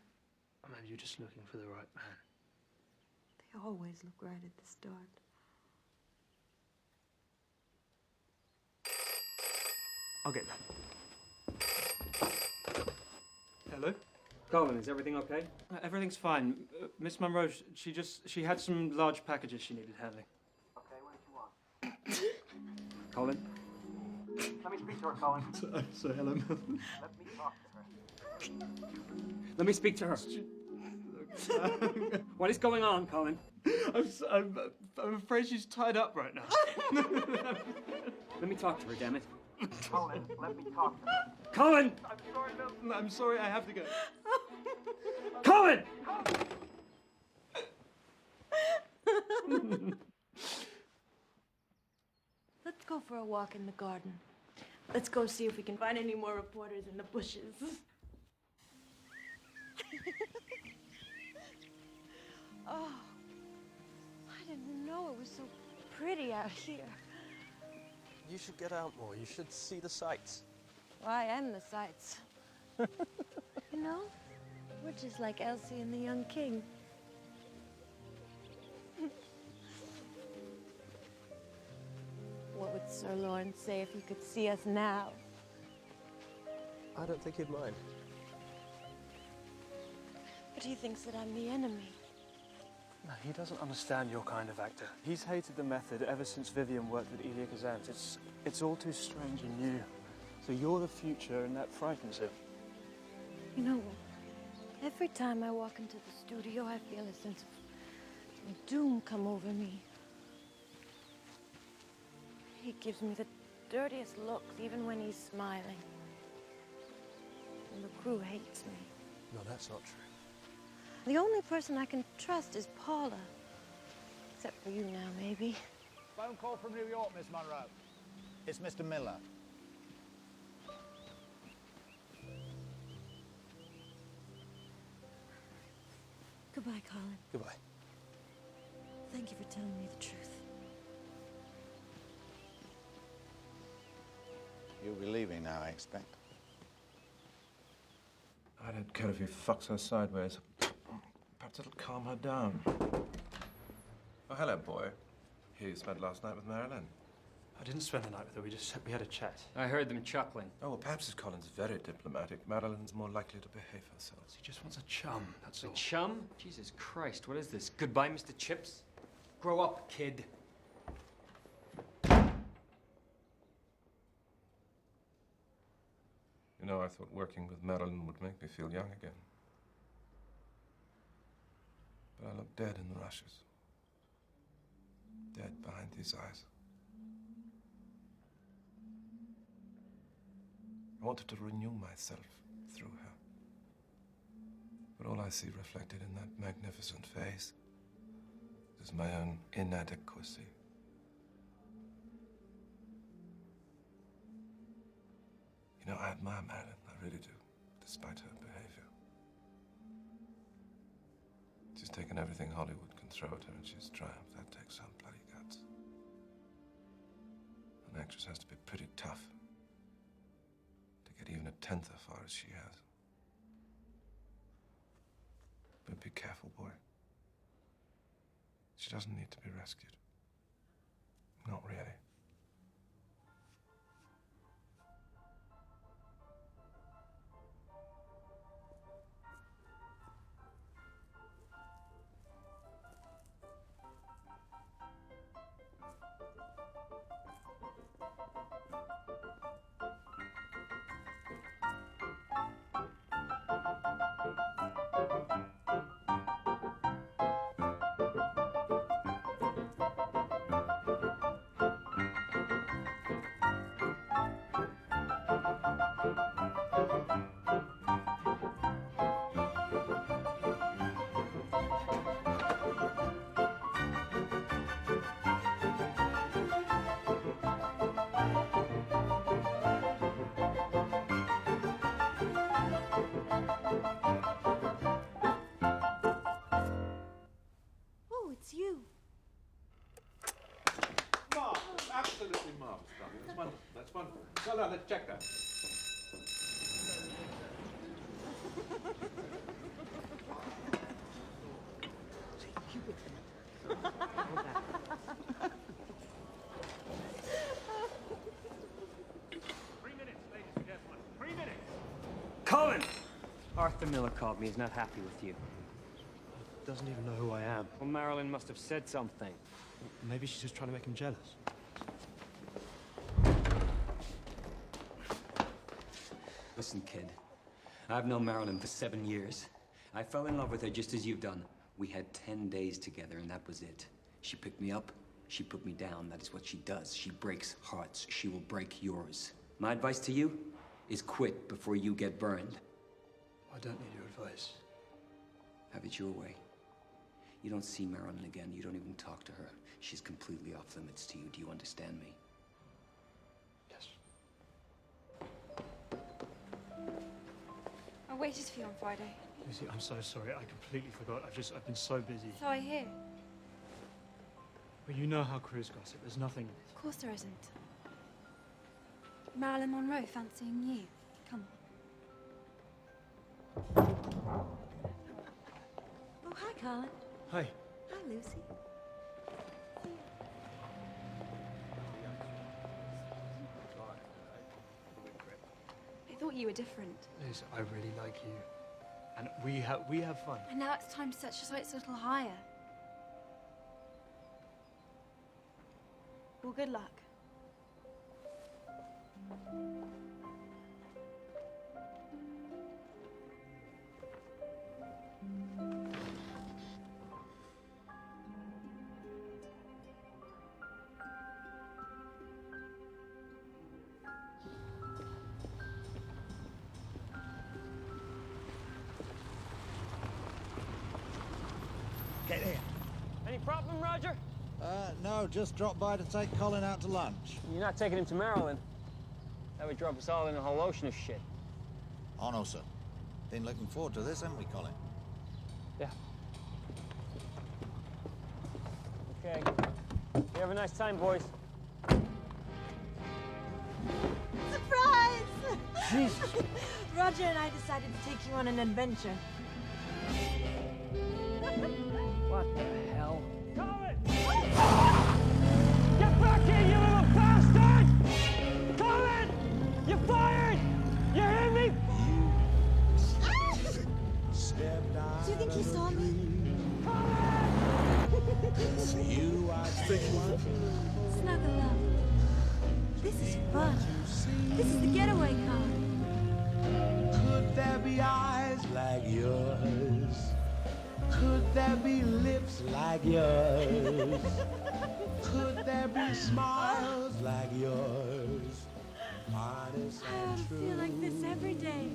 Or maybe you're just looking for the right man. They always look right at the start. I'll get that. Hello? Colin, is everything okay? Everything's fine. Miss Monroe, she had some large packages she needed handling. Okay, what did you want? Colin? Let me speak to her, Colin. So Helen. Let me talk to her. Let me speak to her. What is going on, Colin? I'm afraid she's tied up right now. Let me talk to her, damn it. Colin, let me talk to her. Colin! I'm sorry, Milton. I'm sorry, I have to go. Colin! Let's go for a walk in the garden. Let's go see if we can find any more reporters in the bushes. Oh, I didn't know it was so pretty out here. You should get out more. You should see the sights. Well, I am the sights. You know, we're just like Elsie and the Young King. What would Sir Lawrence say if he could see us now? I don't think he'd mind. But he thinks that I'm the enemy. No, he doesn't understand your kind of actor. He's hated the method ever since Vivian worked with Elia Kazan. It's all too strange and new. So you're the future, and that frightens him. You know, every time I walk into the studio, I feel a sense of doom come over me. He gives me the dirtiest looks, even when he's smiling. And the crew hates me. No, that's not true. The only person I can trust is Paula. Except for you now, maybe. Phone call from New York, Miss Monroe. It's Mr. Miller. Goodbye, Colin. Goodbye. Thank you for telling me the truth. You'll be leaving now, I expect. I don't care if he fucks her sideways. Perhaps it'll calm her down. Oh, hello, boy. Here you spent last night with Marilyn. I didn't spend the night with her. We had a chat. I heard them chuckling. Oh, well, perhaps if Colin's very diplomatic, Marilyn's more likely to behave herself. He just wants a chum, that's all. A chum? Jesus Christ, what is this? Goodbye, Mr. Chips? Grow up, kid. You know, I thought working with Marilyn would make me feel young again. But I look dead in the rushes. Dead behind these eyes. I wanted to renew myself through her. But all I see reflected in that magnificent face is my own inadequacy. You know, I admire Marilyn, I really do, despite her behavior. She's taken everything Hollywood can throw at her and she's triumphed. That takes some bloody guts. An actress has to be pretty tough to get even a tenth as far as she has. But be careful, boy. She doesn't need to be rescued. Not really. Absolutely marvelous, darling. That's wonderful. That's wonderful. So now, let's check that. Colin! Arthur Miller called me. He's not happy with you. Doesn't even know who I am. Well, Marilyn must have said something. Maybe she's just trying to make him jealous. Listen, kid. I've known Marilyn for 7 years. I fell in love with her just as you've done. We had 10 days together, and that was it. She picked me up. She put me down. That is what she does. She breaks hearts. She will break yours. My advice to you is quit before you get burned. I don't need your advice. Have it your way. You don't see Marilyn again. You don't even talk to her. She's completely off limits to you. Do you understand me? Yes. I waited for you on Friday. Lucy, I'm so sorry. I completely forgot. I've been so busy. So I hear. Well, you know how crews gossip. There's nothing. Of course there isn't. Marilyn Monroe fancying you. Come on. Oh, hi, Colin. Hi. Hi, Lucy. I thought you were different. Liz, I really like you. And we have fun. And now it's time to set your sights a little higher. Well, good luck. Get in. Any problem, Roger? No, just dropped by to take Colin out to lunch. You're not taking him to Maryland. That would drop us all in a whole ocean of shit. Oh, no, sir. Been looking forward to this, haven't we, Colin? Yeah. Okay. You have a nice time, boys. Surprise! Jesus. Roger and I decided to take you on an adventure. What the hell? Colin! Get back here, you little bastard! think he saw me? Snuggle up. This is fun. This is the getaway car. Could there be eyes like yours? Could there be lips like yours? Could there be smiles like yours? Honest I and feel like this every day.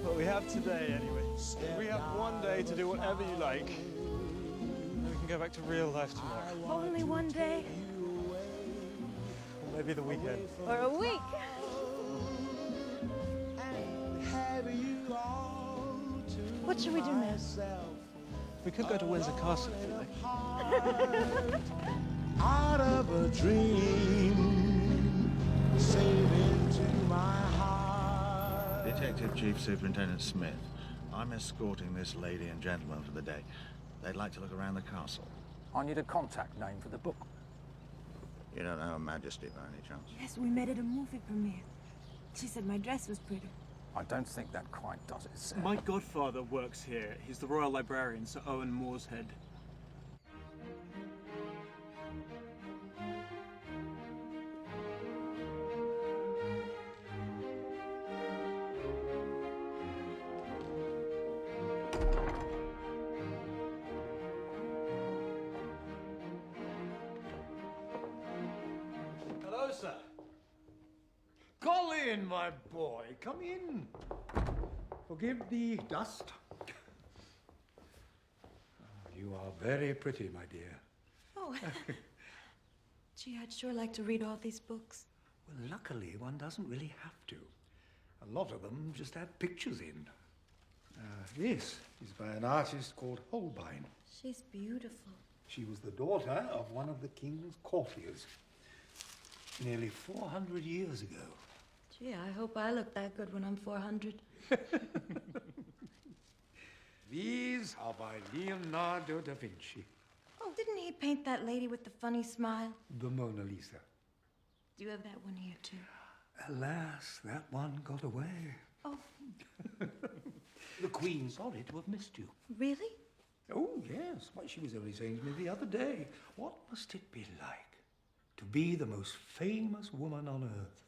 What we have today, anyway. We have one day to do whatever you like. Then we can go back to real life tomorrow. Only one day. Or maybe the weekend. Or a week. What should we do now? We could go to Windsor Castle if you like. Out of a dream, sail into my heart. Detective Chief Superintendent Smith. I'm escorting this lady and gentleman for the day. They'd like to look around the castle. I need a contact name for the book. You don't know Her Majesty by any chance? Yes, we met at a movie premiere. She said my dress was pretty. I don't think that quite does it, sir. My godfather works here. He's the Royal Librarian, Sir Owen Morshead. Hello, sir. Colin, my boy, come in. Forgive the dust. You are very pretty, my dear. Oh. Gee, I'd sure like to read all these books. Well, luckily, one doesn't really have to. A lot of them just add pictures in. This is by an artist called Holbein. She's beautiful. She was the daughter of one of the king's courtiers. Nearly 400 years ago. Gee, I hope I look that good when I'm 400. These are by Leonardo da Vinci. Oh, didn't he paint that lady with the funny smile? The Mona Lisa. Do you have that one here, too? Alas, that one got away. Oh. The Queen sorry to have missed you. Really? Oh, yes. Why, she was only saying to me the other day, what must it be like to be the most famous woman on earth?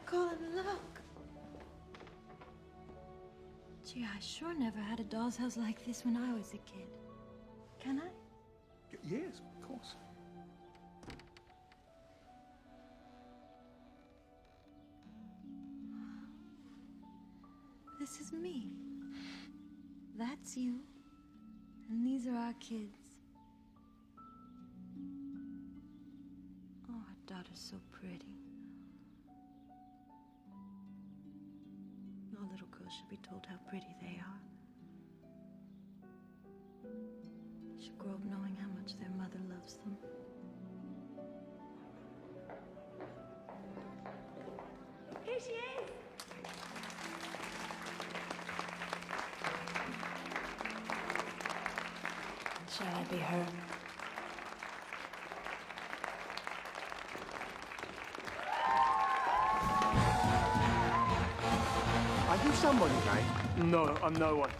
Colin, look. Gee, I sure never had a doll's house like this when I was a kid. Can I? Yes, of course. This is me. That's you. And these are our kids. Oh, our daughter's so pretty. All little girls should be told how pretty they are. Should grow up knowing how much their mother loves them. Here she is. Shall I be her? Are you someone, Jay? No, I'm no one.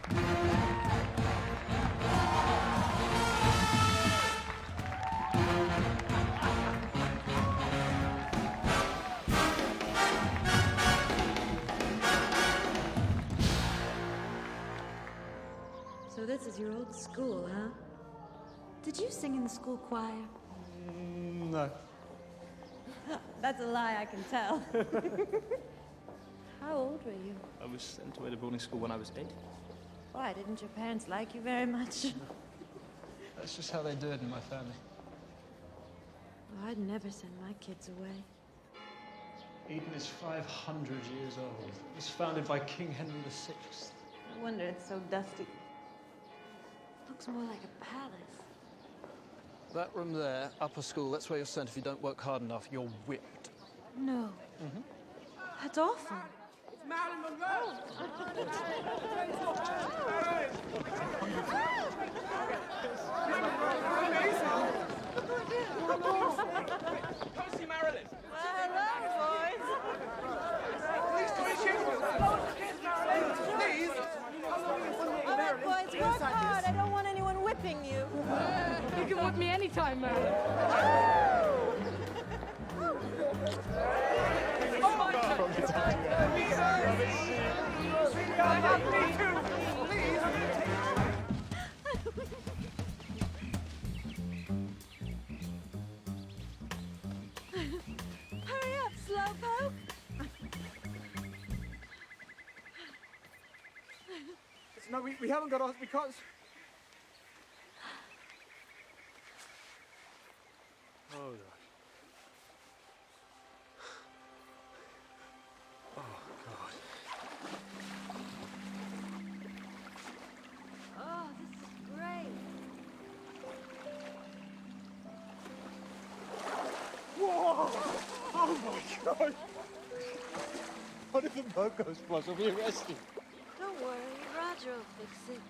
So this is your old school, huh? Did you sing in the school choir? No. That's a lie, I can tell. How old were you? I was sent away to boarding school when I was 8. Why, didn't your parents like you very much? That's just how they do it in my family. Well, I'd never send my kids away. Eden is 500 years old. It was founded by King Henry VI. No wonder it's so dusty. Looks more like a palace. That room there, upper school, that's where you're sent if you don't work hard enough. You're whipped. No. That's awful. It's Marilyn Monroe. Work hard. I don't want anyone whipping you. You can whip me anytime, Marilyn. Oh, my God. Me too. Hurry up, slowpoke. No, we haven't got off because... Oh, gosh. Oh, God. Oh, this is great. Whoa! Oh, my God! What if the boat goes plus? I'll be arrested. Don't worry, Roger will fix it.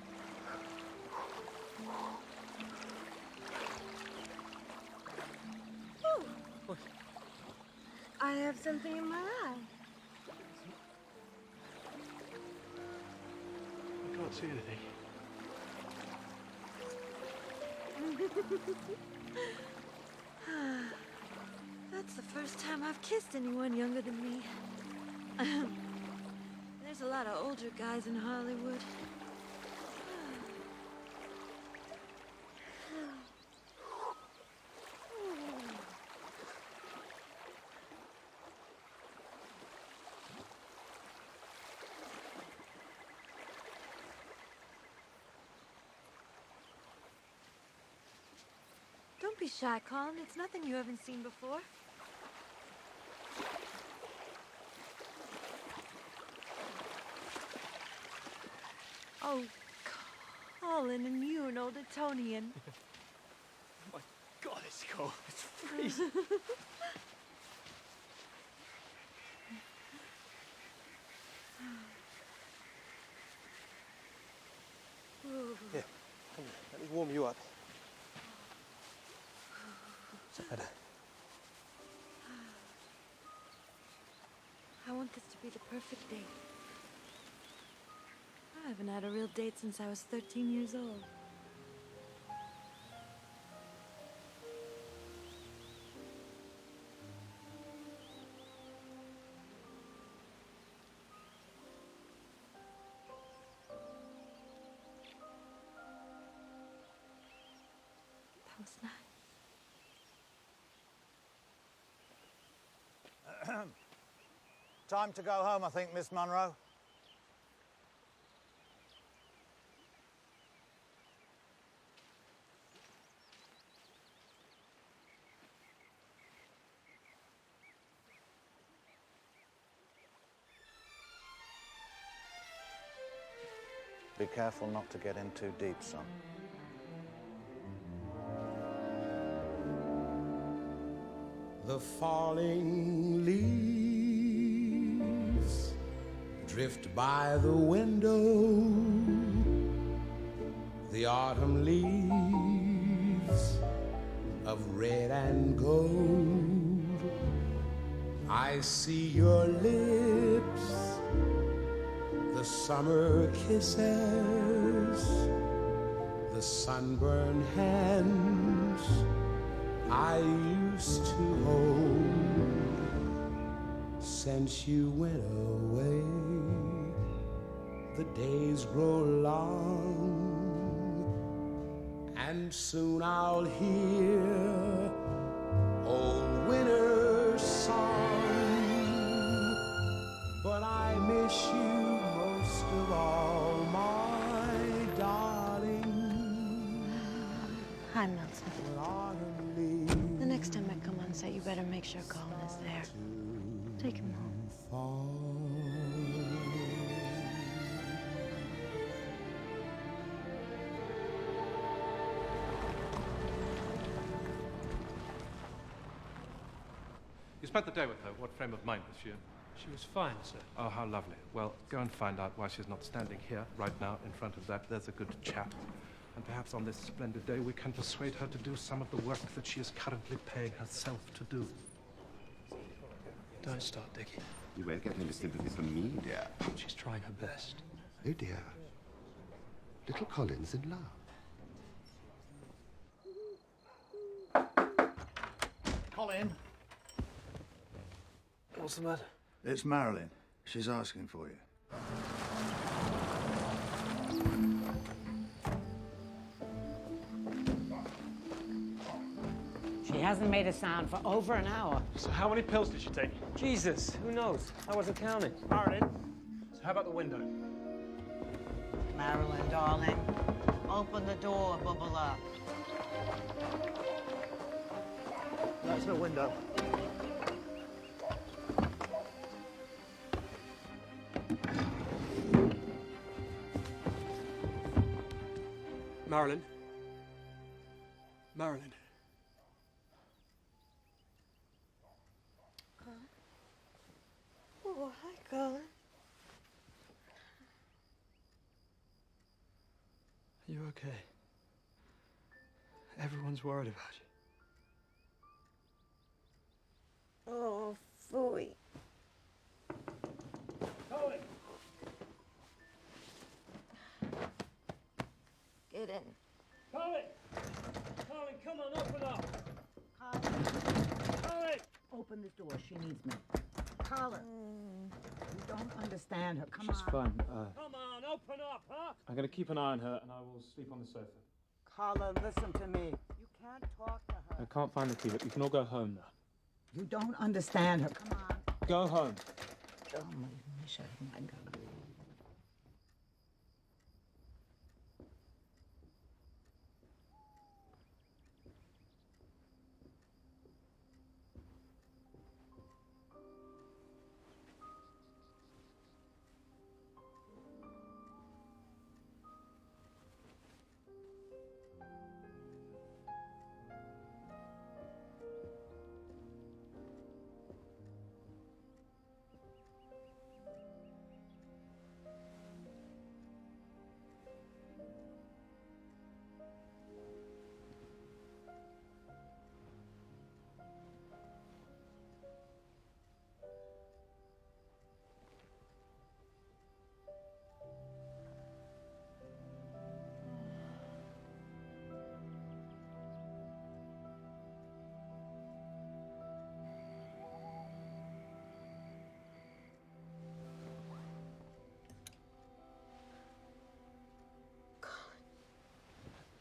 Ooh. What? I have something in my eye. I can't see anything. That's the first time I've kissed anyone younger than me. There's a lot of older guys in Hollywood. Don't be shy, Colin. It's nothing you haven't seen before. Oh, Colin, and you an old Etonian. Oh my God, it's cold. It's freezing. Here, come here. Let me warm you up. Is that better? I want this to be the perfect date. I haven't had a real date since I was 13 years old. That was nice. Time to go home, I think, Miss Monroe. Be careful not to get in too deep, son. The falling leaves drift by the window. The autumn leaves of red and gold. I see your lips, the summer kisses, the sunburned hands I used to hold. Since you went away, the days grow long, and soon I'll hear old winter's song. But I miss you most of all, my darling. Hi, Milton. The next time I come on set, you better make sure Colin is there. Take him home. You spent the day with her. What frame of mind was she in? She was fine, sir. Oh, how lovely. Well, go and find out why she's not standing here right now in front of that. There's a good chat. And perhaps on this splendid day we can persuade her to do some of the work that she is currently paying herself to do. Don't start, Dickie. You won't get any sympathy from me, dear. She's trying her best. Oh, dear. Little Colin's in love. Colin! What's the matter? It's Marilyn. She's asking for you. She hasn't made a sound for over an hour. So how many pills did she take? Jesus, who knows? I wasn't counting. Marilyn, so how about the window? Marilyn, darling, open the door, bubble up. That's the window. Marilyn? Marilyn? Oh, hi, Colin. Are you okay? Everyone's worried about you. Oh, phooey. Colin! Get in. Colin! Colin, come on, open up! Colin! Open this door. She needs me. Colin, you don't understand her. Come She's on. fine. Come on, open up, huh? I'm going to keep an eye on her and I will sleep on the sofa. Colin, listen to me. You can't talk to her. I can't find the key, but you can all go home now. You don't understand her. Come on. Go home. Oh, my God.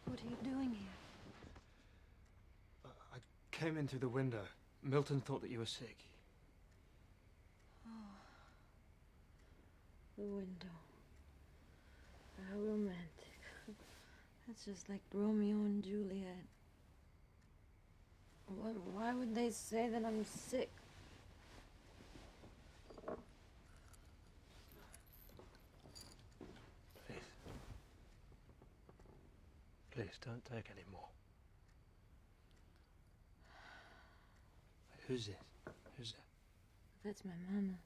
What are you doing here? I came in through the window. Milton thought that you were sick. Oh. The window. How romantic. That's just like Romeo and Juliet. Why would they say that I'm sick? Please, don't take any more. Who's this? Who's that? That's my mama.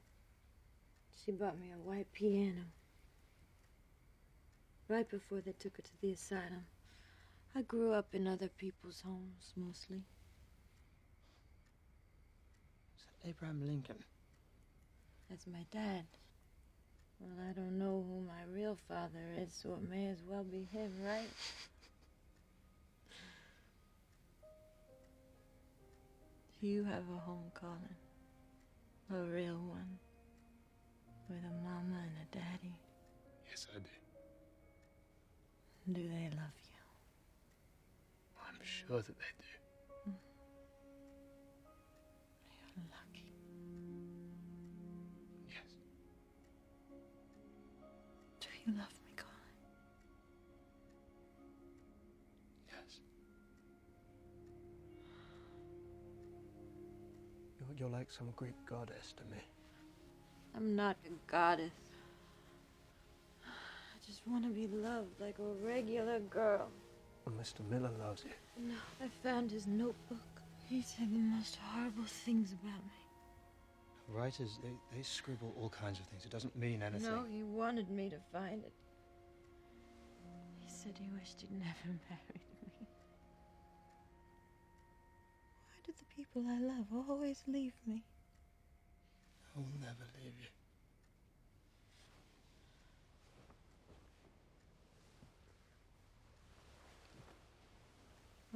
She bought me a white piano. Right before they took her to the asylum. I grew up in other people's homes, mostly. Is that Abraham Lincoln? That's my dad. Well, I don't know who my real father is, so it may as well be him, right? Do you have a home, Colin? A real one? With a mama and a daddy? Yes, I do. Do they love you? I'm sure that they do. You're lucky. Yes. Do you love me, Colin? Yes. You're like some Greek goddess to me. I'm not a goddess. I just want to be loved like a regular girl. And Mr. Miller loves you. No, I found his notebook. He said the most horrible things about me. Writers, they scribble all kinds of things. It doesn't mean anything. No, he wanted me to find it. He said he wished he'd never married me. Why do the people I love always leave me? I'll never leave you.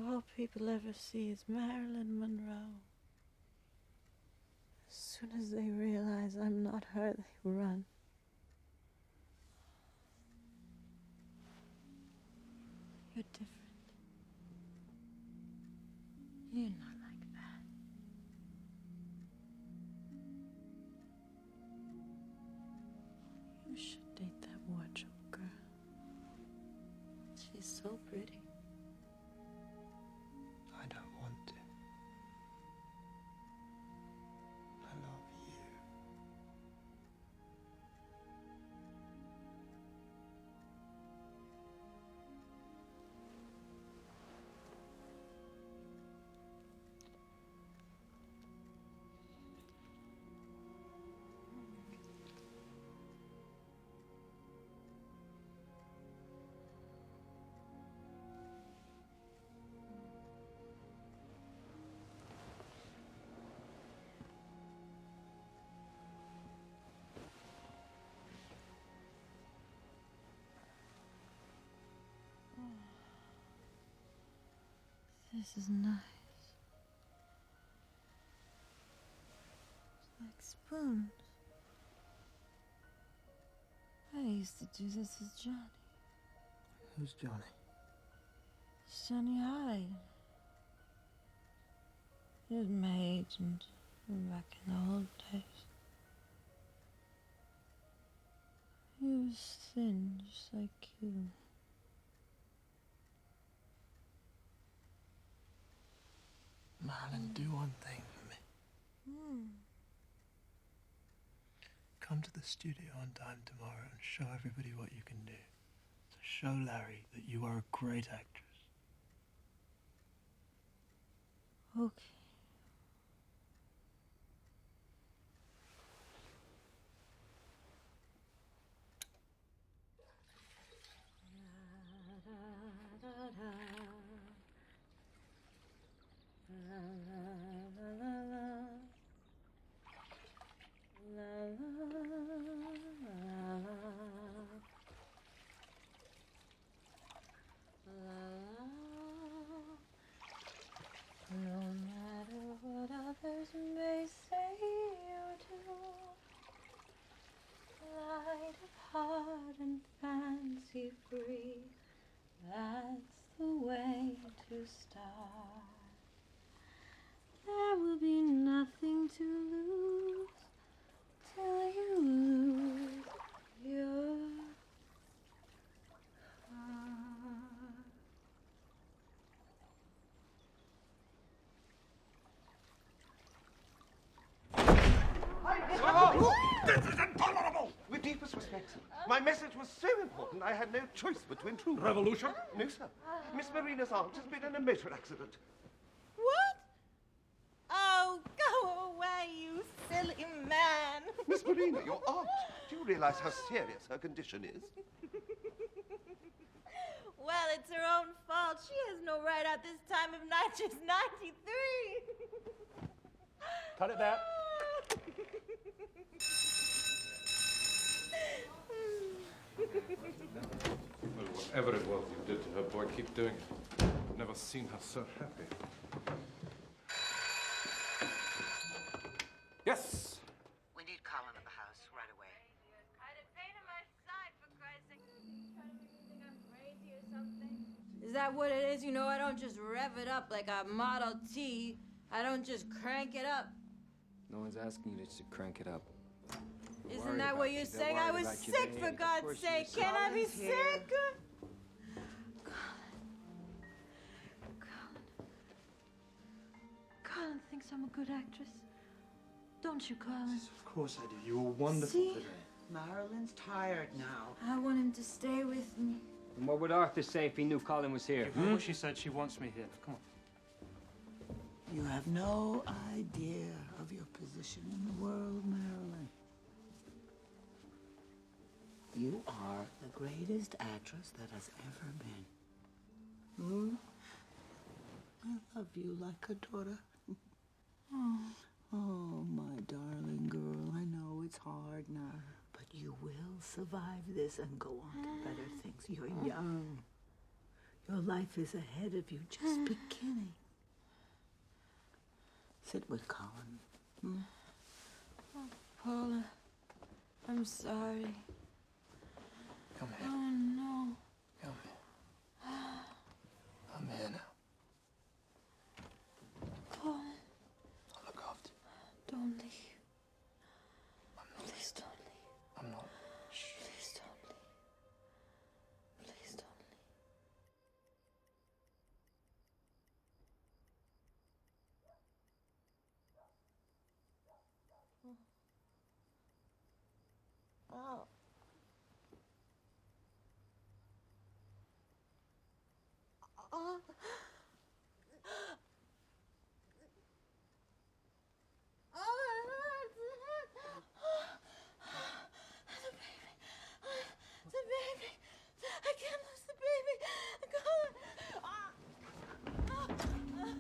all people ever see is Marilyn Monroe. As soon as they realize I'm not her, they run. You're different. You're not like that. You should date that wardrobe girl. She's so pretty. I don't want to. I love you. This is nice. It's like spoons. I used to do this as Johnny. Who's Johnny? It's Johnny Hyde. He was my agent back in the old days. He was thin, just like you. Marilyn, do one thing for me. Come to the studio on time tomorrow and show everybody what you can do. So show Larry that you are a great actress. Okay. No matter what others may say or do, light of heart and fancy free, that's the way to start. There will be nothing to lose till you lose your This is intolerable! With deepest respect, sir. My message was so important, I had no choice but to intrude. Revolution? No, sir. Miss Marina's aunt has been in a motor accident. What? Oh, go away, you silly man. Miss Marina, your aunt. Do you realize how serious her condition is? Well, it's her own fault. She has no right at this time of night. She's 93. Cut it there. Well, whatever it was you did to her, boy, keep doing it. I've never seen her so happy. Yes? We need Colin at the house right away. I'd have paid him my side, for Christ's sake. He's trying to make me think I'm crazy or something. Is that what it is? You know, I don't just rev it up like a Model T. I don't just crank it up. No one's asking you to crank it up. Isn't that what you're saying? I was sick, for God's sake. Can't I be sick? Colin thinks I'm a good actress. Don't you, Colin? Of course I do. You were wonderful See? today. Marilyn's tired now. I want him to stay with me. And what would Arthur say if he knew Colin was here? You heard what she said. She wants me here. Come on. You have no idea of your position in the world, Marilyn. You are the greatest actress that has ever been. I love you like a daughter. Oh, my darling girl, I know it's hard now, but you will survive this and go on to better things. You're young. Your life is ahead of you, just beginning. Sit with Colin. Hmm? Oh, Paula, I'm sorry. Come here. Oh, no. Come here. I'm here now. Colin. I'll look after you. Don't leave. I'm not. Please don't leave. I'm not. Please don't leave. Please don't leave. Oh. Oh. The baby. I can't lose the baby.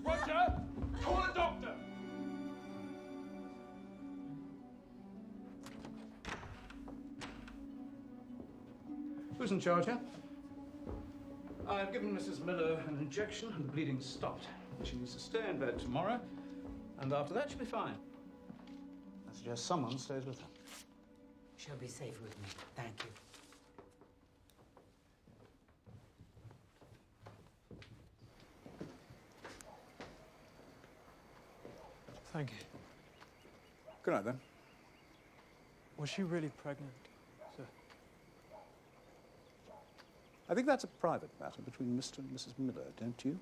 Roger! Call a doctor! Who's in charge here? I've given Mrs. Miller an injection and the bleeding stopped. She needs to stay in bed tomorrow, and after that she'll be fine. I suggest someone stays with her. She'll be safe with me. Thank you. Thank you. Good night, then. Was she really pregnant, sir? I think that's a private matter between Mr. and Mrs. Miller, don't you?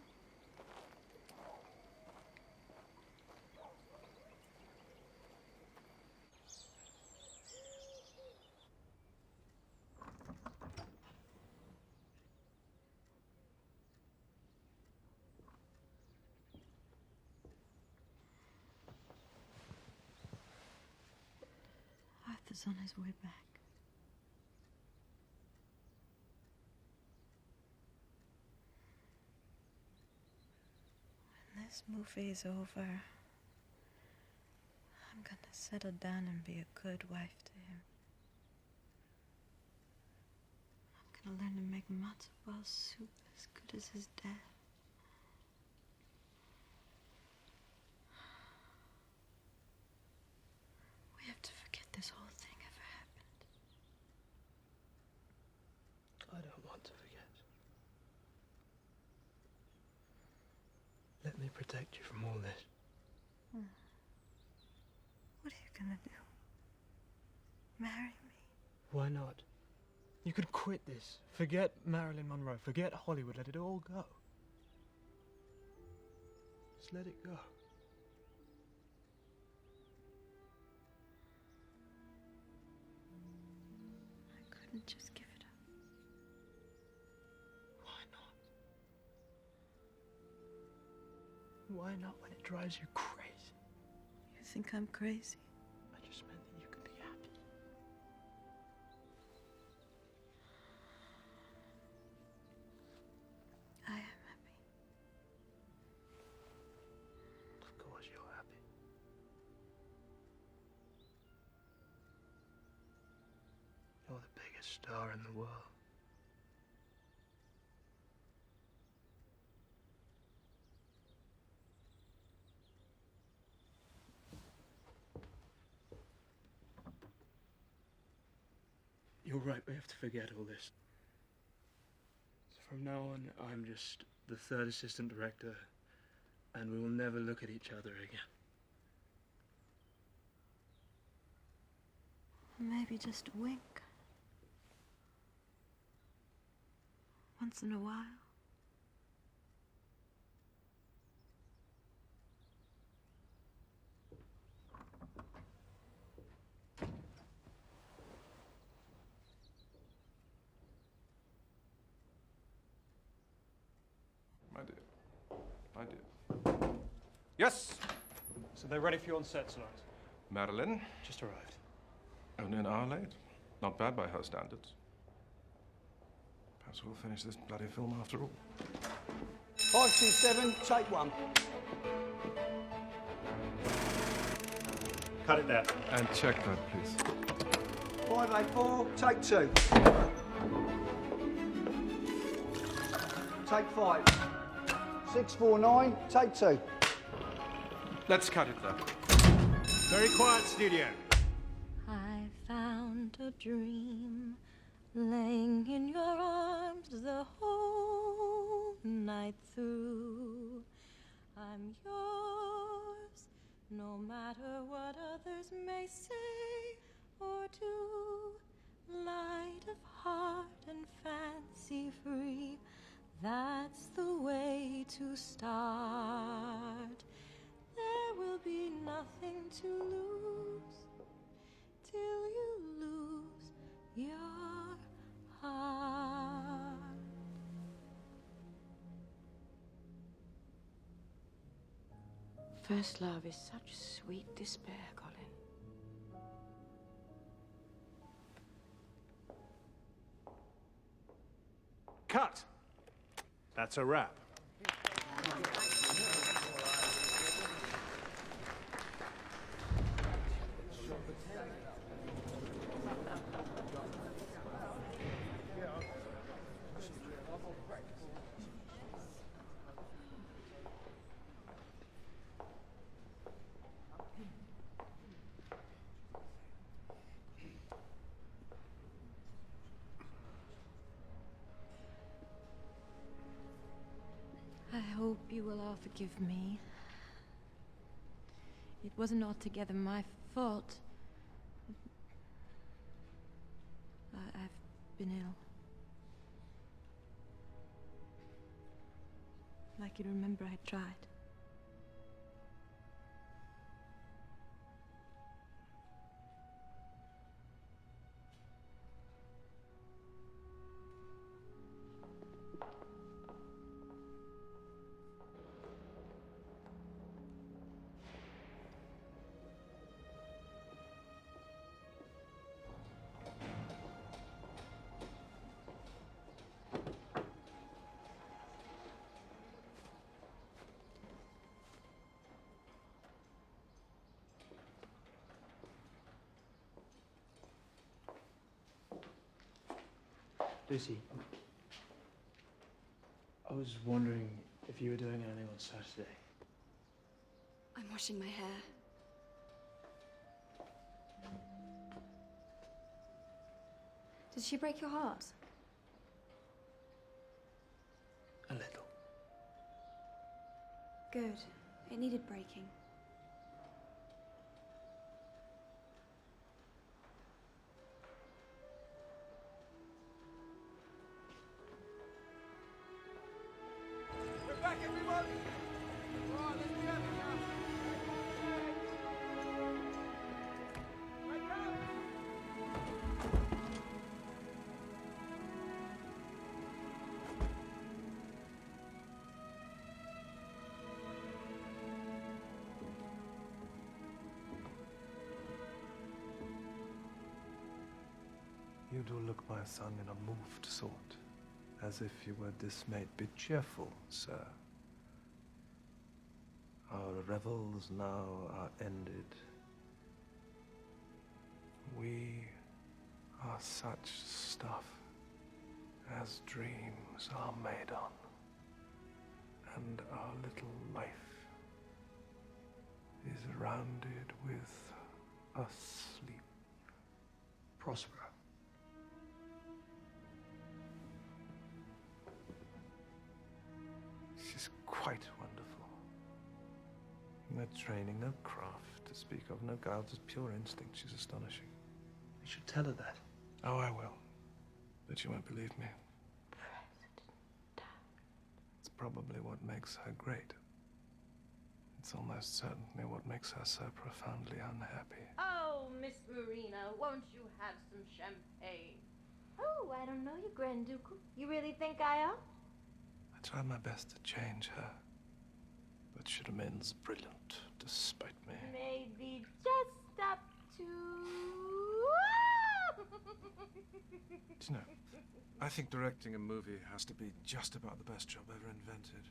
Arthur's on his way back. When this movie is over, I'm gonna settle down and be a good wife to him. I'm gonna learn to make matzo ball soup as good as his dad. We have to forget this whole thing ever happened. I don't want to forget. Let me protect you from all this. What are you gonna do? Marry me? Why not? You could quit this. Forget Marilyn Monroe. Forget Hollywood. Let it all go. Just let it go. I couldn't just give it up. Why not? Why not when it drives you crazy? You think I'm crazy? I just meant that you could be happy. I am happy. Of course you're happy. You're the biggest star in the world. You're right, we have to forget all this. So from now on, I'm just the third assistant director, and we will never look at each other again. Maybe just a wink. Once in a while. My dear. Yes? So they're ready for you on set tonight? Marilyn? Just arrived. Only an hour late. Not bad by her standards. Perhaps we'll finish this bloody film after all. 527, take one. Cut it there. And check that, please. 584, take two. take 5. 649, take 2. Let's cut it there. Very quiet, studio. I found a dream laying in your arms the whole night through. I'm yours, no matter what others may say or do. Light of heart and fancy free, that's the way to start. There will be nothing to lose till you lose your heart. First love is such sweet despair, Colin. Cut. That's a wrap. I hope you will all forgive me. It wasn't altogether my fault. I've been ill. Like you remember, I tried. Lucy, I was wondering if you were doing anything on Saturday. I'm washing my hair. Did she break your heart? A little. Good. It needed breaking. We're back, everyone! All right, let's be happy now. Wake up! You do look, my son, in a moved sort, as if you were dismayed. Be cheerful, sir. Our revels now are ended. We are such stuff as dreams are made on, and our little life is rounded with a sleep. Prospero. She's quite wonderful. No training, no craft to speak of, no guile, just pure instinct. She's astonishing. You should tell her that. Oh, I will. But she won't believe me. It's probably what makes her great. It's almost certainly what makes her so profoundly unhappy. Oh, Miss Marina, won't you have some champagne? Oh, I don't know you, Grand Duke. You really think I ought? I tried my best to change her, but she remains brilliant despite me. Maybe just up to... Do you know, I think directing a movie has to be just about the best job ever invented.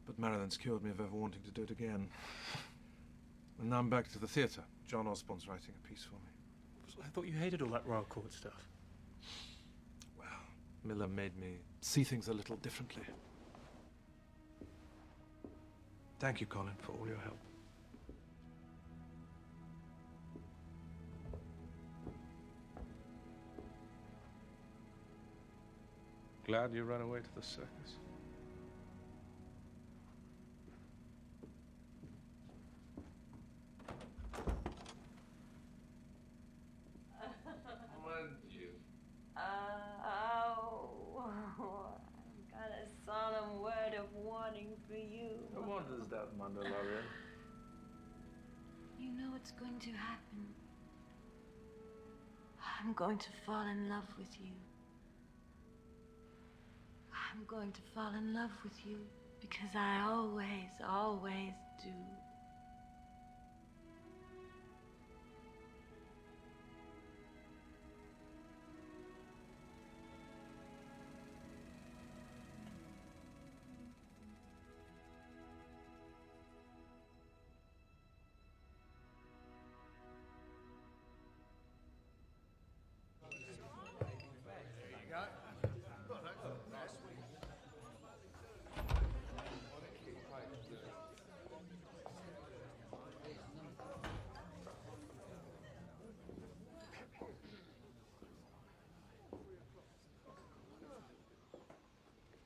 But Marilyn's cured me of ever wanting to do it again. And now I'm back to the theatre. John Osborne's writing a piece for me. I thought you hated all that royal court stuff. Well, Miller made me see things a little differently. Thank you, Colin, for all your help. Glad you ran away to the circus. I've got a solemn word of warning for you. What is that, Mandalorian? You know what's going to happen. I'm going to fall in love with you. I'm going to fall in love with you because I always do.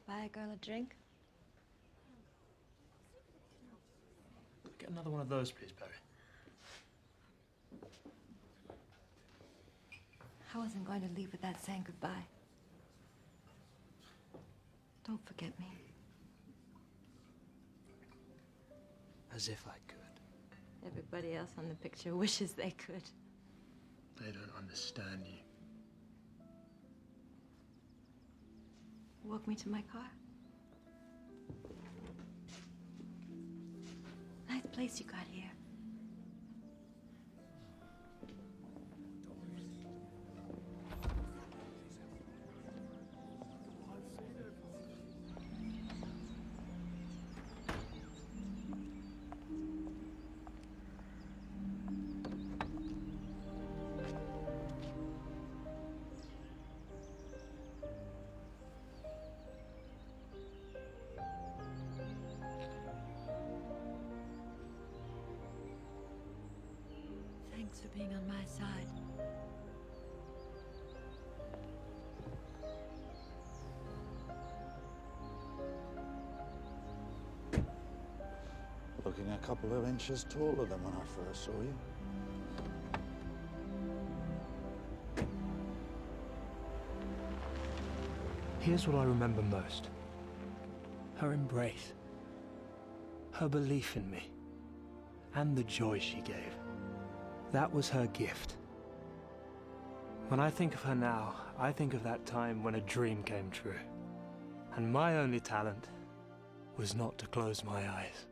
Buy a girl a drink? Get another one of those, please, Barry. I wasn't going to leave without saying goodbye. Don't forget me. As if I could. Everybody else on the picture wishes they could. They don't understand you. Walk me to my car. Nice place you got here. Thanks for being on my side. Looking a couple of inches taller than when I first saw you. Here's what I remember most. Her embrace. Her belief in me. And the joy she gave. That was her gift. When I think of her now, I think of that time when a dream came true. And my only talent was not to close my eyes.